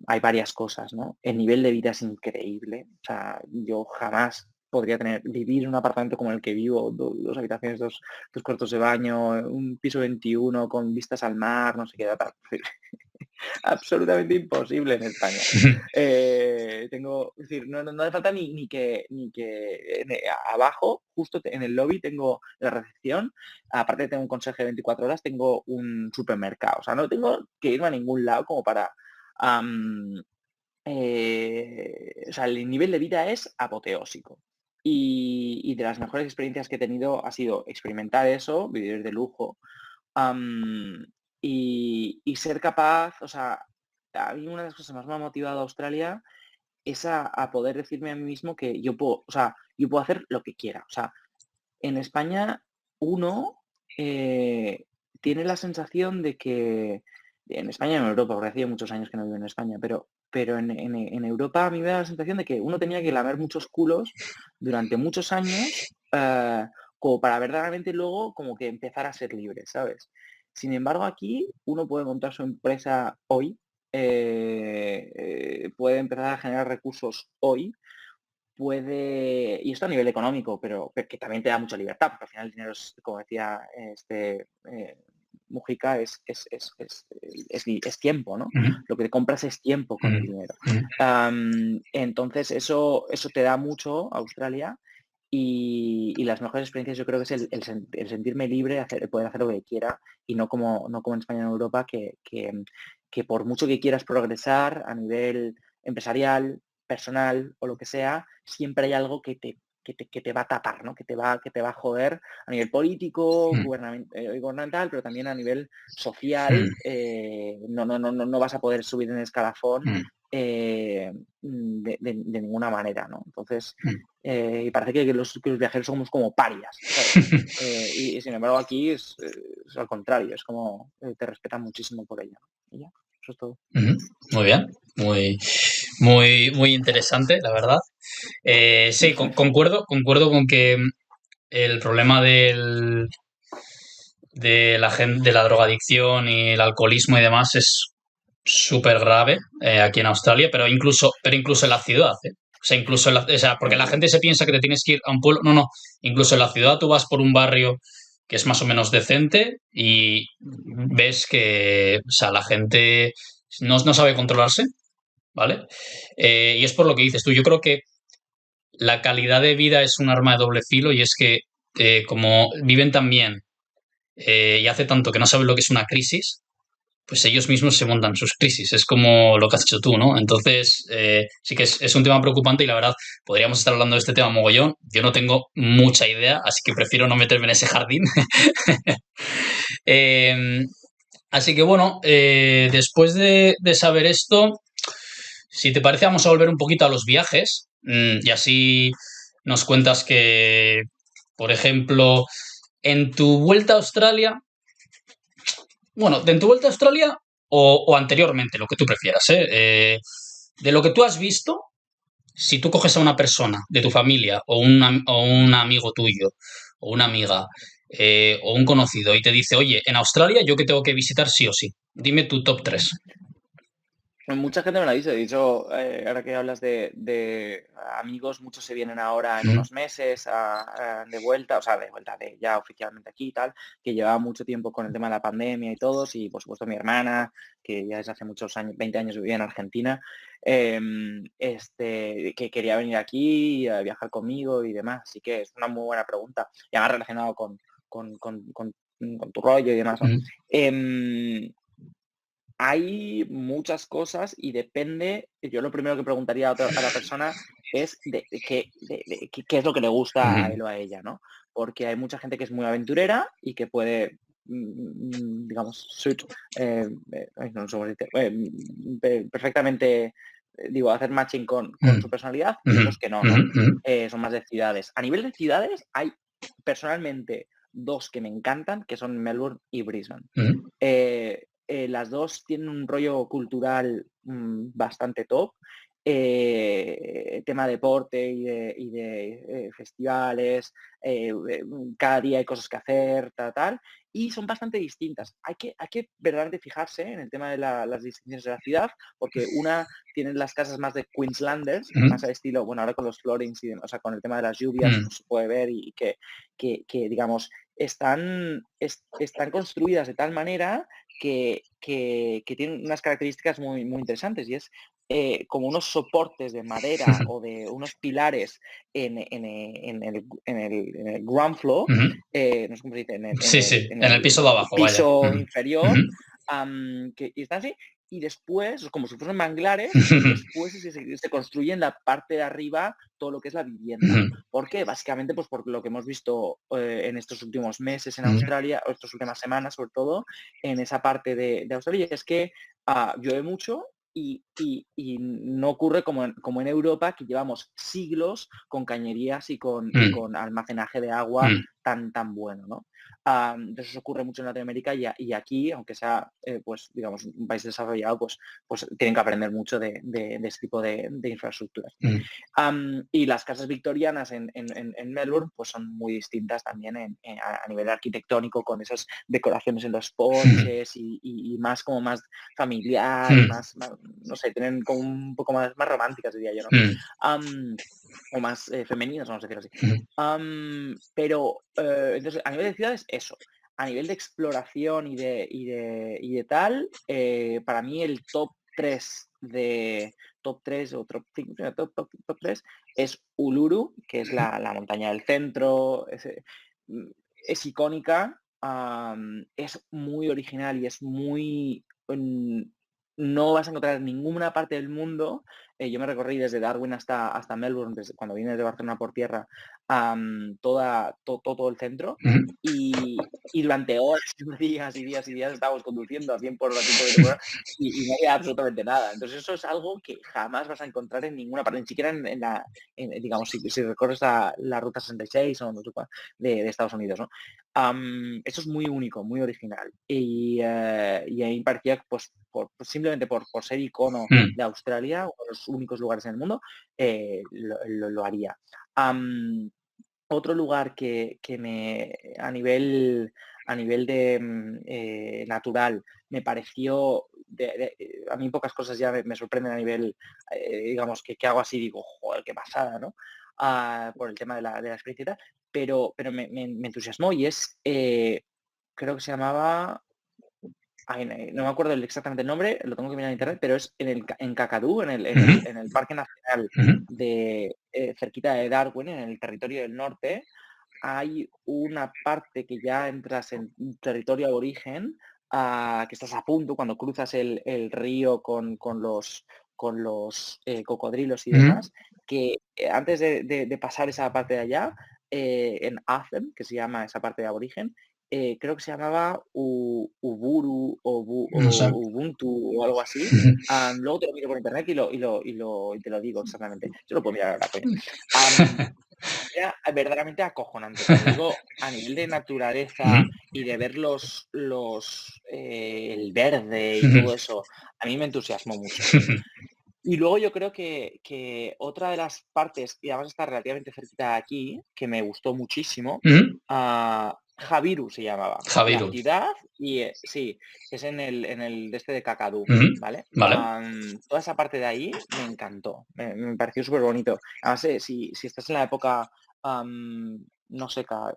hay varias cosas, ¿no? El nivel de vida es increíble. O sea, yo jamás podría vivir en un apartamento como el que vivo, dos habitaciones, dos cuartos de baño, un piso 21 con vistas al mar, no sé qué, tal. Absolutamente imposible en España. Es decir, no hace falta ni que abajo, justo en el lobby, tengo la recepción, aparte de tener un consejo de 24 horas, tengo un supermercado. O sea, no tengo que irme a ningún lado como para... o sea, el nivel de vida es apoteósico. Y de las mejores experiencias que he tenido ha sido experimentar eso, vivir de lujo, Am, y ser capaz, o sea, a mí una de las cosas que más me ha motivado a Australia es a poder decirme a mí mismo que yo puedo, o sea, yo puedo hacer lo que quiera. O sea, en España uno tiene la sensación de que, en España y en Europa, porque hacía muchos años que no vivo en España, pero en Europa a mí me da la sensación de que uno tenía que lamer muchos culos durante muchos años, como para verdaderamente luego como que empezar a ser libre, ¿sabes? Sin embargo, aquí uno puede montar su empresa hoy, puede empezar a generar recursos hoy, y esto a nivel económico, pero que también te da mucha libertad, porque al final el dinero es, como decía Mujica, es tiempo, ¿no? ujú, Lo que te compras es tiempo con ujú, el dinero. ujú, Entonces, eso te da mucho, Australia, y las mejores experiencias yo creo que es el sentirme libre, el poder hacer lo que quiera, y no como en España y en Europa, que por mucho que quieras progresar a nivel empresarial, personal o lo que sea, siempre hay algo que te va a tapar, ¿no? Que te va a joder a nivel político, gubernamental, pero también a nivel social. No vas a poder subir en el escalafón ujú, de ninguna manera, ¿no? Entonces, ujú, y parece que los viajeros somos como parias, ¿sabes? Y sin embargo aquí es al contrario, es como te respetan muchísimo por ello. Y ya, eso es todo. ujú. Muy bien, muy, muy, muy interesante, la verdad. Sí, concuerdo con que el problema de la drogadicción y el alcoholismo y demás súper grave aquí en Australia, pero incluso en la ciudad, ¿eh? O sea, o sea, porque la Eh, gente se piensa que te tienes que ir a un pueblo. No, no. Incluso en la ciudad tú vas por un barrio que es más o menos decente y ves que, o sea, la gente no sabe controlarse, ¿vale? Y es por lo que dices tú. Yo creo que la calidad de vida es un arma de doble filo y es que como viven tan bien y hace tanto que no saben lo que es una crisis, pues ellos mismos se montan sus crisis. Es como lo que has hecho tú, ¿no? Entonces, sí que es un tema preocupante y la verdad, podríamos estar hablando de este tema mogollón. Yo no tengo mucha idea, así que prefiero no meterme en ese jardín. Eh, Así que bueno, después de saber esto, si te parece, vamos a volver un poquito a los viajes y así nos cuentas que, por ejemplo, en tu vuelta a Australia, bueno, en tu vuelta a Australia o anteriormente, lo que tú prefieras, ¿eh? De lo que tú has visto, si tú coges a una persona de tu familia o un amigo tuyo o una amiga o un conocido y te dice, oye, en Australia yo que tengo que visitar sí o sí, dime tu top 3. Mucha gente me lo ha dicho. De hecho, ahora que hablas de amigos, muchos se vienen ahora en unos meses de vuelta, o sea, de vuelta de ya oficialmente aquí y tal, que llevaba mucho tiempo con el tema de la pandemia y todos, y por supuesto mi hermana, que ya desde hace muchos años, 20 años vivía en Argentina, que quería venir aquí a viajar conmigo y demás. Así que es una muy buena pregunta. Y además relacionado con tu rollo y demás, ¿no? Em, Hay muchas cosas y depende, yo lo primero que preguntaría a la persona es qué es lo que le gusta a él o a ella, ¿no? Porque hay mucha gente que es muy aventurera y que puede, digamos, ay, no sé cómo se dice, perfectamente, digo, hacer matching con su personalidad y otros que no, ¿no? Son más de ciudades. A nivel de ciudades hay personalmente dos que me encantan, que son Melbourne y Brisbane. Las dos tienen un rollo cultural bastante top. Tema deporte y de festivales, cada día hay cosas que hacer, tal, y son bastante distintas. Hay que verdaderamente fijarse en el tema de las distinciones de la ciudad, porque una tiene las casas más de Queenslanders, más al estilo, bueno, ahora con los floodings y demás, o sea, con el tema de las lluvias, pues se puede ver y que digamos, están construidas de tal manera que tienen unas características muy, muy interesantes y es como unos soportes de madera o de unos pilares en el ground floor, no sé cómo se dice, en el, en Sí, el, sí, en en el el piso de abajo, vaya. piso inferior, y están así, y después, como si fuesen manglares, y después se construye en la parte de arriba todo lo que es la vivienda. ¿Por qué? Básicamente, pues por lo que hemos visto en estos últimos meses en Australia, o estas últimas semanas sobre todo, en esa parte de Australia, es que llueve mucho y no ocurre como en Europa, que llevamos siglos con cañerías y con almacenaje de agua tan bueno, ¿no? Entonces eso ocurre mucho en Latinoamérica y aquí, aunque sea, pues, digamos, un país desarrollado, pues tienen que aprender mucho de ese tipo de infraestructuras. Y las casas victorianas en Melbourne pues son muy distintas también a nivel arquitectónico, con esas decoraciones en los porches y más como más familiar y más, no sé, tienen como un poco más románticas, diría yo, ¿no? O más femeninas, vamos a decir así. Pero entonces, a nivel de ciudades, eso. A nivel de exploración y de tal, para mí el top 3 o top 3 es Uluru, que es la montaña del centro, es icónica, es muy original y es muy... no vas a encontrar en ninguna parte del mundo. Yo me recorrí desde Darwin hasta Melbourne, desde cuando vine de Barcelona por tierra, todo el centro. Y durante horas, días y días y días estábamos conduciendo a 100 por hora, 120 por hora, y no había absolutamente nada. Entonces eso es algo que jamás vas a encontrar en ninguna parte, ni siquiera digamos, si recorres la Ruta 66 o no sé cuál, de Estados Unidos, ¿no? Eso es muy único, muy original. Y a mí me parecía, pues, simplemente por ser icono de Australia, uno de los únicos lugares en el mundo, lo haría. Otro lugar que a nivel de natural me pareció a mí pocas cosas ya me sorprenden a nivel, digamos, que hago así, digo, joder, qué pasada, ¿no? Por el tema de la experiencia y tal, pero me entusiasmó y creo que se llamaba, ay, no me acuerdo exactamente el nombre, lo tengo que mirar en internet, pero es en Kakadu, Ujú, en el Parque Nacional ujú, de cerquita de Darwin, en el territorio del norte, hay una parte que ya entras en territorio aborigen, que estás a punto cuando cruzas el río con los cocodrilos y ujú. demás, que antes de pasar esa parte de allá, en Athem, que se llama esa parte de aborigen, creo que se llamaba Uburu No sé. o Ubuntu o algo así. Luego te lo miro por internet y te lo digo exactamente. Yo lo puedo mirar ahora, coño. Era verdaderamente acojonante. Cuando digo a nivel de Ujú, naturaleza y de ver el verde y ujú, todo eso, a mí me entusiasmó mucho. Y luego yo creo que otra de las partes, y además está relativamente cerquita de aquí, que me gustó muchísimo, ujú. Jabiru se llamaba. La Javiru. ciudad y sí, es en el de este de Kakadu, Ujú, ¿vale? vale. Toda esa parte de ahí me encantó, me pareció súper bonito. Además, si estás en la época, no seca,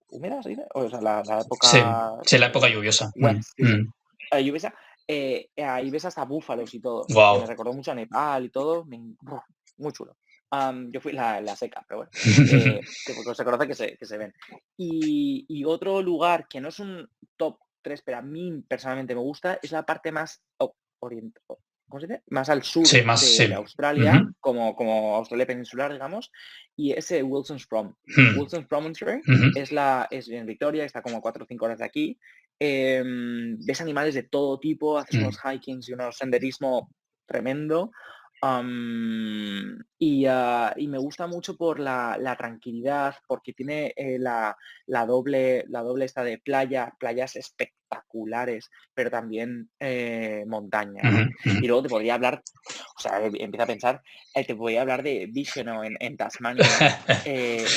húmeda, ¿se dice? O sea, la Sí, época sí, la época lluviosa. wet season, lluviosa, ahí ves hasta búfalos y todo, que me Wow. recordó mucho a Nepal y todo, muy chulo. Yo fui la seca, pero bueno, que porque se conoce que se ven. Y otro lugar que no es un top 3 pero a mí personalmente me gusta, es la parte más ¿cómo se dice? Más al sur Sí, más, de sí. Australia, Ujú, como Australia peninsular, digamos, y ese Wilson's Prom. ujú, Wilson's Promontory ujú, es en Victoria, está como a 4 o 5 horas de aquí. Ves animales de todo tipo, haces ujú, unos hikings y unos senderismo tremendo. Y me gusta mucho por la tranquilidad, porque tiene la doble esta de playas espectaculares, pero también montaña, ujú, ¿no? ujú. Y luego te podría hablar, o sea, empieza a pensar, te podría hablar de Bigelow en Tasmania.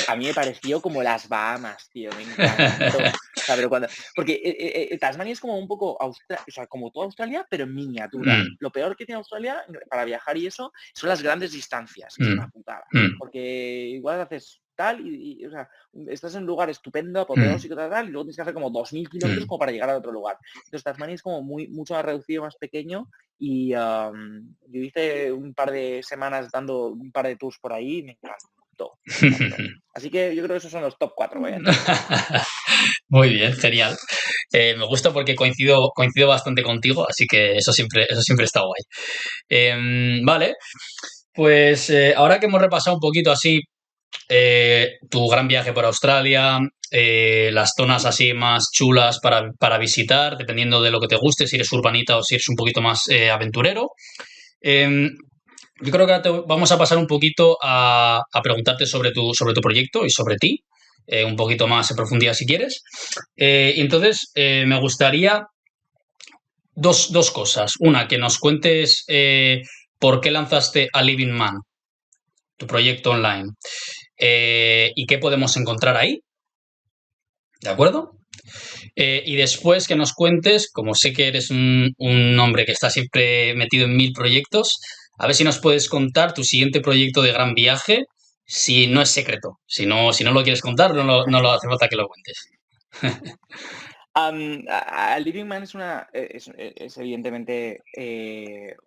A mí me pareció como las Bahamas, tío, me encantó. O sea, pero porque Tasmania es como un poco o sea, como toda Australia, pero en miniatura. Mm, Lo peor que tiene Australia para viajar y eso son las grandes distancias, que es una mm, putada. mm, Porque igual haces tal o sea, estás en un lugar estupendo, mm, apoteósico, tal, y luego tienes que hacer como 2000 kilómetros mm. como para llegar a otro lugar. Entonces Tasmania es como mucho más reducido, más pequeño. Y yo hice un par de semanas dando un par de tours por ahí y me encantó, me encantó. Así que yo creo que esos son los top 4, vaya, entonces. Muy bien, genial. Me gusta porque coincido bastante contigo, así que eso siempre está guay. Vale, pues ahora que hemos repasado un poquito así tu gran viaje por Australia, las zonas así más chulas para visitar, dependiendo de lo que te guste, si eres urbanita o si eres un poquito más aventurero. Eh, yo creo que ahora vamos a pasar un poquito a preguntarte sobre tu proyecto y sobre ti, un poquito más en profundidad si quieres. Y entonces, me gustaría dos cosas. Una, que nos cuentes por qué lanzaste a Living Man, tu proyecto online, y qué podemos encontrar ahí, ¿de acuerdo? Y después que nos cuentes, como sé que eres un hombre que está siempre metido en mil proyectos, a ver si nos puedes contar tu siguiente proyecto de gran viaje, si no es secreto. Si no lo quieres contar, no lo hace falta que lo cuentes. Living Man es evidentemente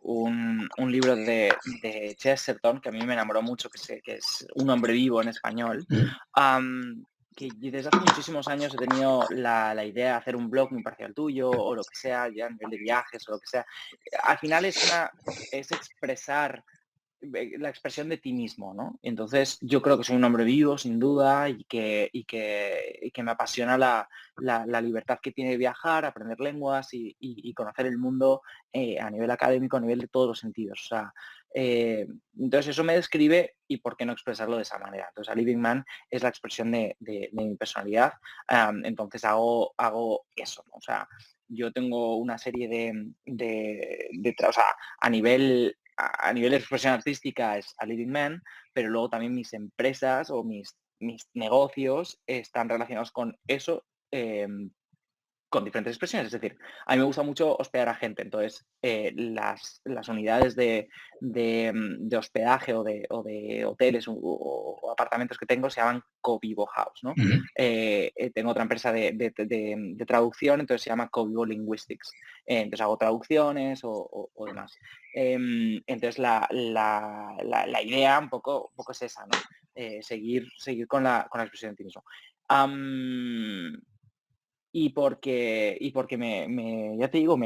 un libro de Chesterton que a mí me enamoró mucho, que es Un hombre vivo en español. Que desde hace muchísimos años he tenido la idea de hacer un blog muy parecido al tuyo o lo que sea, ya a nivel de viajes o lo que sea. Al final es expresar la expresión de ti mismo, ¿no? Entonces, yo creo que soy un hombre vivo, sin duda, y que me apasiona la libertad que tiene de viajar, aprender lenguas y conocer el mundo a nivel académico, a nivel de todos los sentidos. O sea, entonces eso me describe y por qué no expresarlo de esa manera. Entonces, a Living Man es la expresión de mi personalidad. Entonces, hago eso, ¿no? O sea, yo tengo una serie o sea, a nivel de expresión artística es a Living Man, pero luego también mis empresas o mis negocios están relacionados con eso, con diferentes expresiones. Es decir, a mí me gusta mucho hospedar a gente, entonces las unidades de hospedaje o de hoteles o apartamentos que tengo se llaman Covivo House, ¿no? Ujú, Tengo otra empresa de traducción, entonces se llama Covivo Linguistics. Entonces hago traducciones o demás. Entonces la idea un poco es esa, ¿no? Seguir con la expresión de ti mismo. Am, y porque ya te digo,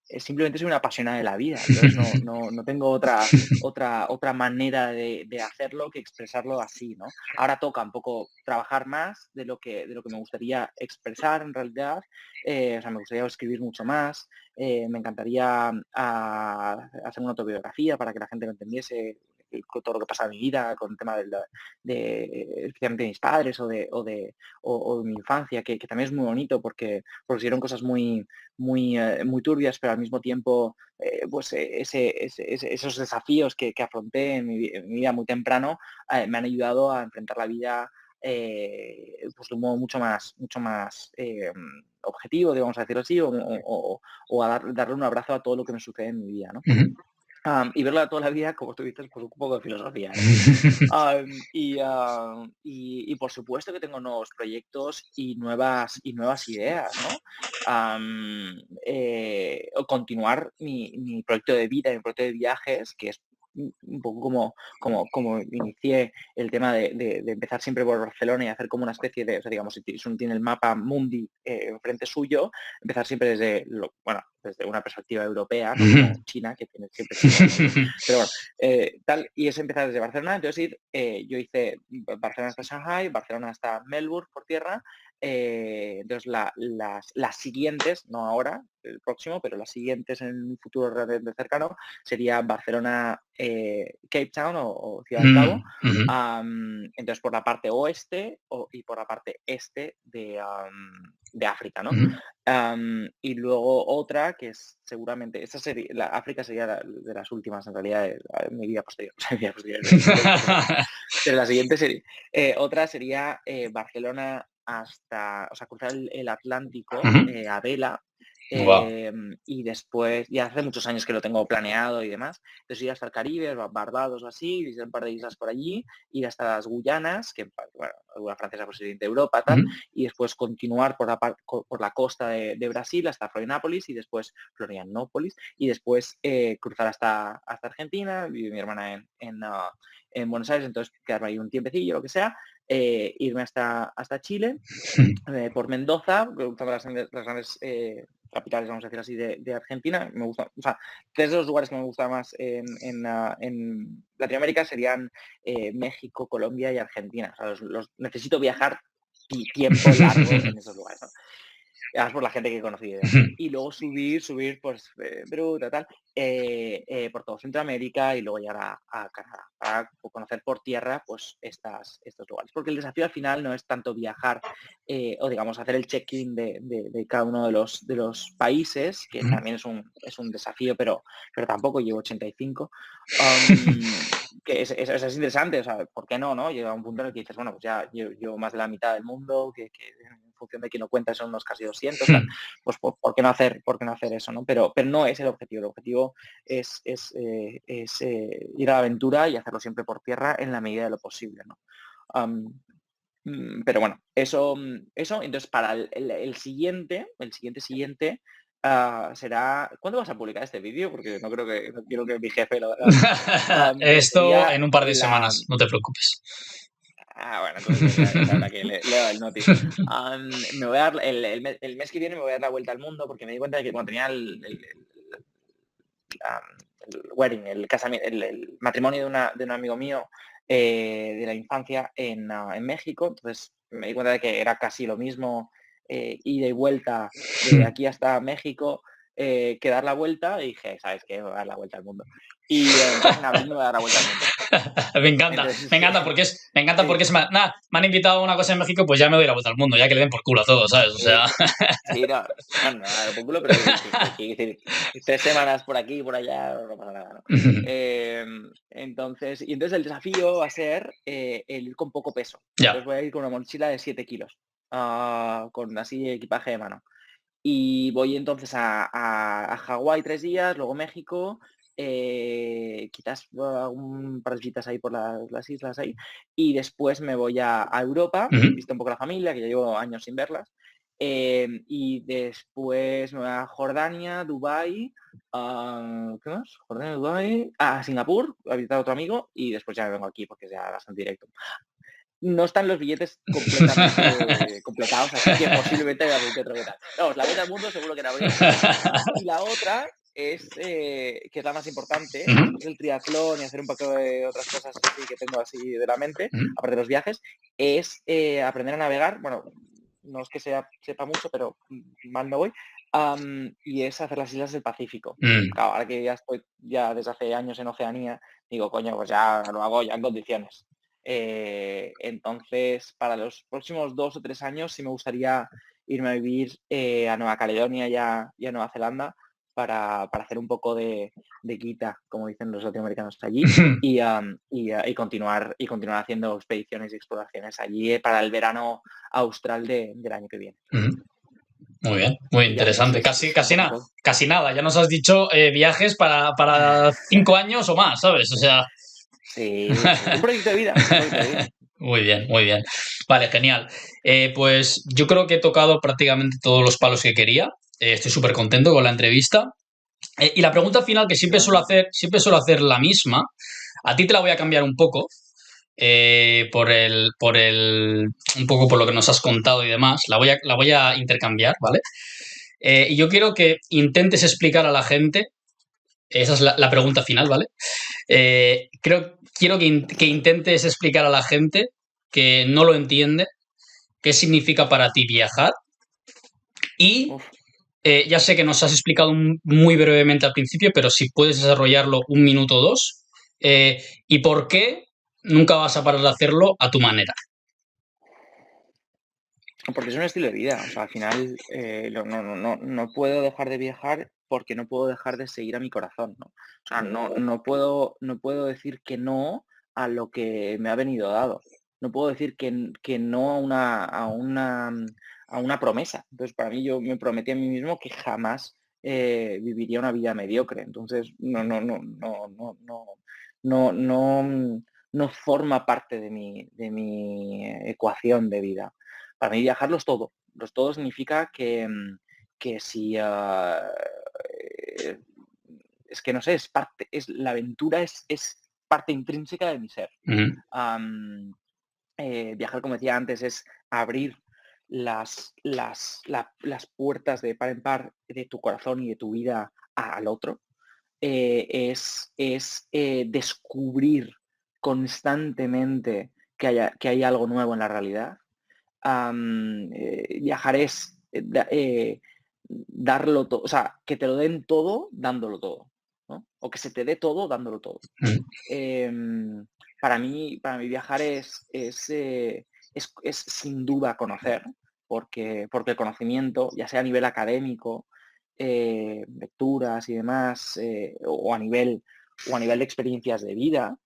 simplemente soy una apasionada de la vida, entonces no tengo otra manera de hacerlo que expresarlo así, ¿no? Ahora toca un poco trabajar más de lo que me gustaría expresar en realidad, o sea, me gustaría escribir mucho más, me encantaría hacer una autobiografía para que la gente lo entendiese, con todo lo que pasa en mi vida, con el tema especialmente de mis padres o de mi infancia, que también es muy bonito porque hicieron cosas muy turbias, pero al mismo tiempo, pues esos desafíos que afronté en mi vida muy temprano me han ayudado a enfrentar la vida pues de un modo mucho más objetivo, digamos a decirlo así, o a darle un abrazo a todo lo que me sucede en mi vida, ¿no? ujú. Y verla toda la vida, como tú dices, pues un poco de filosofía, ¿no? Y por supuesto que tengo nuevos proyectos y nuevas ideas, ¿no? O continuar mi proyecto de vida, mi proyecto de viajes, que es un poco como inicié el tema de empezar siempre por Barcelona y hacer como una especie de, o sea, digamos, si uno tiene el mapa mundi enfrente suyo, empezar siempre desde una perspectiva europea, no como China, que tiene siempre China en medio. Pero bueno, y es empezar desde Barcelona, entonces yo hice Barcelona hasta Shanghai, Barcelona hasta Melbourne por tierra, entonces las siguientes, no ahora, el próximo, pero las siguientes en un futuro realmente cercano, sería Barcelona, Cape Town o Ciudad del Mm, Cabo, ujú, entonces por la parte oeste y por la parte este de África, ¿no? ujú. Y luego otra que es seguramente, esa sería, África sería de las últimas en realidad de mi vida posterior, mi vida posterior, pero la siguiente sería, otra sería Barcelona hasta, o sea, cruzar el Atlántico Ujú. a vela. Guau. Y después, ya hace muchos años que lo tengo planeado y demás, entonces ir hasta el Caribe, Barbados o así, visitar un par de islas por allí, ir hasta las Guyanas, que bueno, alguna francesa posiblemente de Europa, tal, Ujú. y después continuar por la costa de Brasil hasta Florianópolis y después Florianópolis y después cruzar hasta Argentina, vive mi hermana en Buenos Aires, entonces quedarme ahí un tiempecillo, lo que sea, irme hasta Chile, por Mendoza, que me gustan las grandes capitales, vamos a decir así, de Argentina. Me gusta, o sea, tres de los lugares que me gustan más en Latinoamérica serían México, Colombia y Argentina. O sea, necesito viajar tiempo largo en esos lugares, ¿no? Además por la gente que he conocido y demás. Y luego subir, pues, bruta, tal, por todo Centroamérica y luego llegar a Canadá, para conocer por tierra, pues, estos lugares. Porque el desafío al final no es tanto viajar, o digamos, hacer el check-in de cada uno de los países, que Ujú. también es un desafío, pero tampoco llevo 85. am, que es interesante, o sea, ¿por qué no? Llega un punto en el que dices, bueno, pues ya llevo más de la mitad del mundo, que en función de quién lo cuenta son unos casi 200, tal, pues ¿por qué no hacer eso, ¿no? Pero no es el objetivo es ir a la aventura y hacerlo siempre por tierra en la medida de lo posible, ¿no? Am, pero bueno, eso, entonces para el siguiente será... ¿Cuándo vas a publicar este vídeo? Porque no quiero que mi jefe lo vea. Pero Esto sería en un par de semanas, no te preocupes. bueno, entonces ya habrá que le he dado el noti. Me voy a dar el mes que viene me voy a dar la vuelta al mundo porque me di cuenta de que cuando tenía el wedding, el casamiento, el matrimonio de un amigo mío de la infancia en México, entonces me di cuenta de que era casi lo mismo ida y vuelta de aquí hasta México que dar la vuelta y dije, ¿sabes qué? Me voy a dar la vuelta al mundo. Y entonces en abril me voy a dar la vuelta al mundo. Me encanta, Entonces, me encanta porque sí, nada, me han invitado a una cosa en México, pues ya me doy la vuelta al mundo, ya que le den por culo a todos, ¿sabes? O sea, sí, sí, no, bueno, no, por culo, pero que quiero decir, 3 semanas por aquí y por allá, no pasa nada, ¿no? Entonces el desafío va a ser el ir con poco peso. ya. Entonces voy a ir con una mochila de 7 kilos. con así equipaje de mano. Y voy entonces a Hawái 3 días, luego México, quizás hago un par de visitas ahí por las islas ahí, y después me voy a Europa, Ujú. visito un poco la familia, que ya llevo años sin verlas, y después me voy a Jordania, Dubái, ¿qué más? Jordania, Dubái, a Singapur, a visitar a otro amigo, y después ya me vengo aquí porque es ya bastante directo. No están los billetes completamente completados, así que posiblemente haya algún que otro que tal. Vamos, la vuelta al mundo seguro que en abril. Y la otra es, que es la más importante, Ujú, después del triatlón y hacer un poco de otras cosas así que tengo así de la mente, ujú. aparte de los viajes, es aprender a navegar. Bueno, no es que sepa mucho, pero mal no voy. Y es hacer las islas del Pacífico. Mm. Claro, ahora que ya estoy ya desde hace años en Oceanía, digo, coño, pues ya lo hago ya en condiciones. Entonces, para los próximos 2 o 3 años sí me gustaría irme a vivir a Nueva Caledonia y a Nueva Zelanda para hacer un poco de guita, como dicen los latinoamericanos allí, y continuar haciendo expediciones y exploraciones allí para el verano austral del año que viene. Ujú. Muy bien, muy Y ya, eso interesante. es Casi, un casi poco nada, todo. casi nada. Ya nos has dicho viajes para 5 años o más, ¿sabes? O sea, Sí, sí, un proyecto de vida, un proyecto de vida. muy bien, muy bien. Vale, genial. Pues yo creo que he tocado prácticamente todos los palos que quería. Estoy súper contento con la entrevista. Y la pregunta final que Igualmente. siempre suelo hacer la misma. A ti te la voy a cambiar un poco. Un poco por lo que nos has contado y demás. La voy a intercambiar, ¿vale? Y yo quiero que intentes explicar a la gente, esa es la pregunta final, ¿vale? Quiero que intentes explicar a la gente que no lo entiende qué significa para ti viajar y Uf. ya sé que nos has explicado muy brevemente al principio, pero si puedes desarrollarlo un minuto o dos, y por qué nunca vas a parar de hacerlo a tu manera. Porque es un estilo de vida, o sea, al final no puedo dejar de viajar porque no puedo dejar de seguir a mi corazón, ¿no? O sea, no puedo decir que no a lo que me ha venido dado. No puedo decir que no a una promesa. Entonces, para mí, yo me prometí a mí mismo que jamás viviría una vida mediocre. Entonces, no forma parte de mi ecuación de vida. Para mí viajar lo es todo. Lo es todo significa que si eh, es que no sé, la aventura es parte intrínseca de mi ser. Ujú, Viajar, como decía antes, es abrir las puertas de par en par de tu corazón y de tu vida al otro. Es descubrir constantemente que hay algo nuevo en la realidad. Viajar es darlo todo, o sea, que te lo den todo dándolo todo, ¿no? O que se te dé todo dándolo todo. ujú, Em, para mí viajar es sin duda conocer, porque el conocimiento, ya sea a nivel académico, lecturas y demás, o a nivel de experiencias de vida,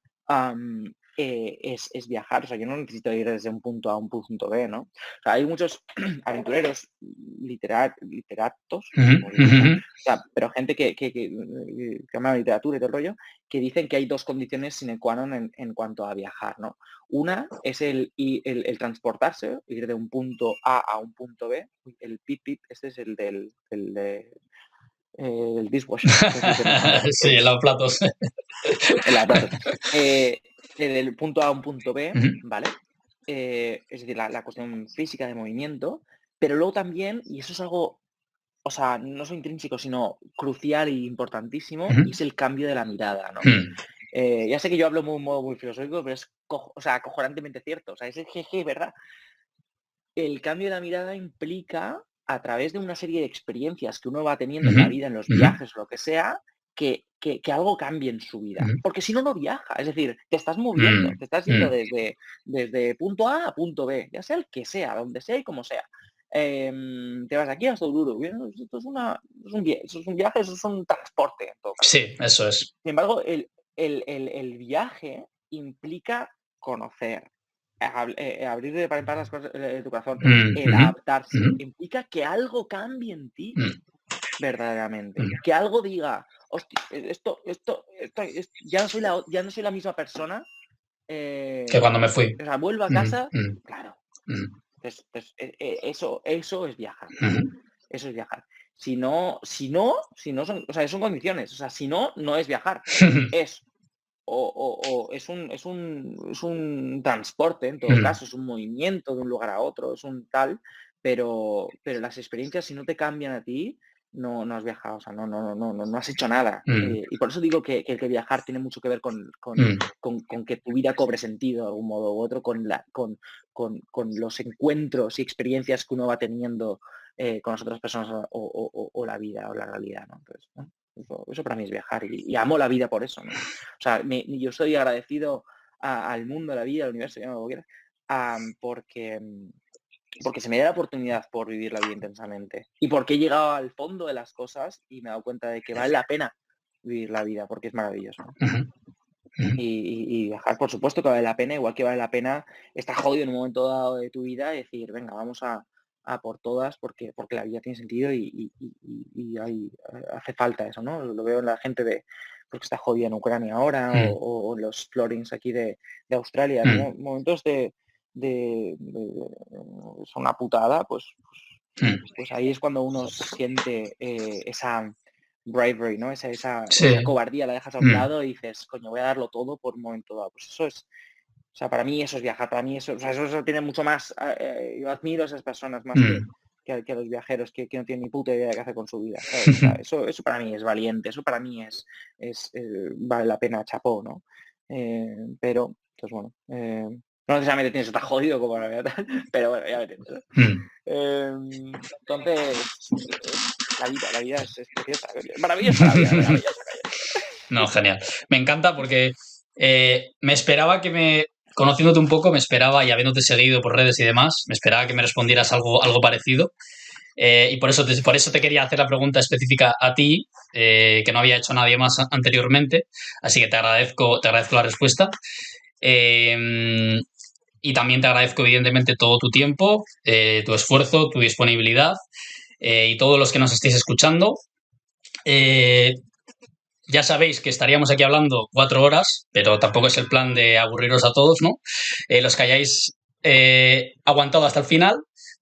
es viajar. O sea, yo no necesito ir desde un punto A a un punto B, ¿no? O sea, hay muchos aventureros literatos, ujú, como dices, ¿no? ujú, O sea, pero gente que ama la literatura y todo el rollo, que dicen que hay dos condiciones sine qua non en cuanto a viajar, ¿no? Una es el transportarse, ir de un punto A a un punto B. Uy, el pip pip, este es del dishwasher, que es el que nos manda pip sí, pips. lavaplatos. El lavaplatos. Del punto A a un punto B, Ujú, ¿vale? Es decir, la cuestión física de movimiento, pero luego también, y eso es algo, o sea, no es intrínseco, sino crucial e importantísimo, ujú, y es el cambio de la mirada, ¿no? ujú, Ya sé que yo hablo de un modo muy filosófico, pero es o sea, acojonantemente cierto. O sea, es jeje, ¿verdad? El cambio de la mirada implica, a través de una serie de experiencias que uno va teniendo en ujú, la vida, en los ujú, viajes o lo que sea, que algo cambie en su vida. ujú, Porque si no, no viaja. Es decir, te estás moviendo, mm, te estás yendo mm. desde punto A a punto B, ya sea el que sea, donde sea y como sea. Te vas aquí hasta Oruro. Bueno, esto es un viaje, eso es un transporte, en todo caso. Sí, eso es. Sin embargo, el viaje implica conocer, abrir de par en par las cosas de tu corazón, Mm, el ujú, adaptarse, ujú, implica que algo cambie en ti mm, verdaderamente. mm. Que algo diga, hostia, ya no soy la misma persona. Que cuando me fui. O sea, vuelvo a Mm, casa, mm, claro. mm, Eso es viajar. ujú. Eso es viajar. Si no son, o sea, son condiciones. O sea, si no, no es viajar. Es o es un transporte, en todo Mm, caso, es un movimiento de un lugar a otro, es un tal, pero las experiencias, si no te cambian a ti, no has viajado, o sea, no has hecho nada. mm, Y por eso digo que viajar tiene mucho que ver mm, con que tu vida cobre sentido de algún modo u otro, con los encuentros y experiencias que uno va teniendo con las otras personas o la vida o la realidad, ¿no? Entonces, ¿no? Eso para mí es viajar y amo la vida por eso, ¿no? O sea, yo estoy agradecido al mundo, a la vida, al universo, llámalo como quieras, porque se me da la oportunidad por vivir la vida intensamente y porque he llegado al fondo de las cosas y me he dado cuenta de que vale la pena vivir la vida porque es maravilloso, ¿no? ujú, ujú. Y viajar, por supuesto que vale la pena, igual que vale la pena estar jodido en un momento dado de tu vida y decir, venga, vamos a por todas porque la vida tiene sentido y hace falta eso, ¿no? Lo veo en la gente porque está jodida en Ucrania ahora Mm, o en los floodings aquí de Australia, en mm, momentos es una putada, mm. pues ahí es cuando uno siente esa bravery, ¿no? Esa Sí. cobardía la dejas a un Mm, lado y dices, coño, voy a darlo todo por un momento dado. Pues eso es, o sea, para mí eso es viajar, para mí eso, o sea, eso tiene mucho más, yo admiro a esas personas más mm. que a los viajeros que no tienen ni puta idea de qué hacer con su vida, ¿sabes? O sea, eso para mí es valiente, eso para mí vale la pena, chapó, ¿no? Pero, pues bueno, no necesariamente tienes que estar jodido como la verdad, pero bueno, ya me entiendes, ¿no? Mm. Entonces, la vida es preciosa, maravillosa la vida, maravillosa. No, genial. Me encanta porque me esperaba conociéndote un poco, me esperaba y habiéndote seguido por redes y demás, me esperaba que me respondieras algo parecido. Y por eso te quería hacer la pregunta específica a ti, que no había hecho nadie más anteriormente. Así que te agradezco la respuesta. Eh, y también te agradezco, evidentemente, todo tu tiempo, tu esfuerzo, tu disponibilidad y todos los que nos estéis escuchando. Eh, ya sabéis que estaríamos aquí hablando 4 horas, pero tampoco es el plan de aburriros a todos, ¿no? Los que hayáis aguantado hasta el final,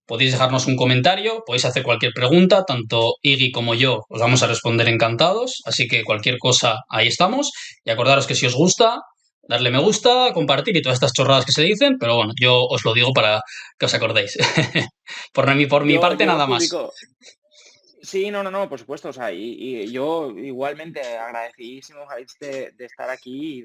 podéis dejarnos un comentario, podéis hacer cualquier pregunta, tanto Iggy como yo os vamos a responder encantados, así que cualquier cosa, ahí estamos. Y acordaros que si os gusta, darle me gusta, compartir y todas estas chorradas que se dicen, pero bueno, yo os lo digo para que os acordéis. por mi Yo, parte, yo nada más. publico, sí, no, por supuesto, o sea, y yo igualmente agradecidísimo, Jaix, de estar aquí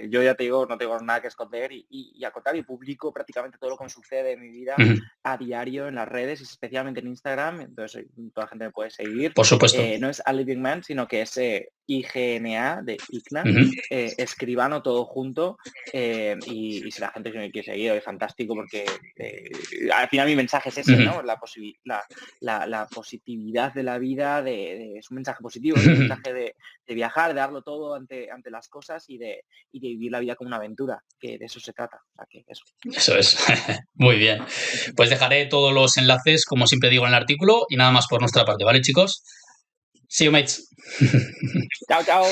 yo ya te digo, no tengo nada que esconder y al contrario, publico prácticamente todo lo que me sucede en mi vida Ujú. a diario en las redes, y especialmente en Instagram, entonces toda la gente me puede seguir. Por supuesto. No es A Living Man, sino que es IGNA de IGNA, Ujú. escribano todo junto, y si la gente me quiere seguir, es fantástico porque al final mi mensaje es ese, Ujú. ¿no? La positividad de la vida, es un mensaje positivo, es un mensaje de viajar, de darlo todo ante las cosas y de vivir la vida como una aventura, que de eso se trata. O sea, que eso. Eso es. Muy bien. Pues dejaré todos los enlaces, como siempre digo, en el artículo y nada más por nuestra parte, ¿vale, chicos? See you, mates. Chao, chao.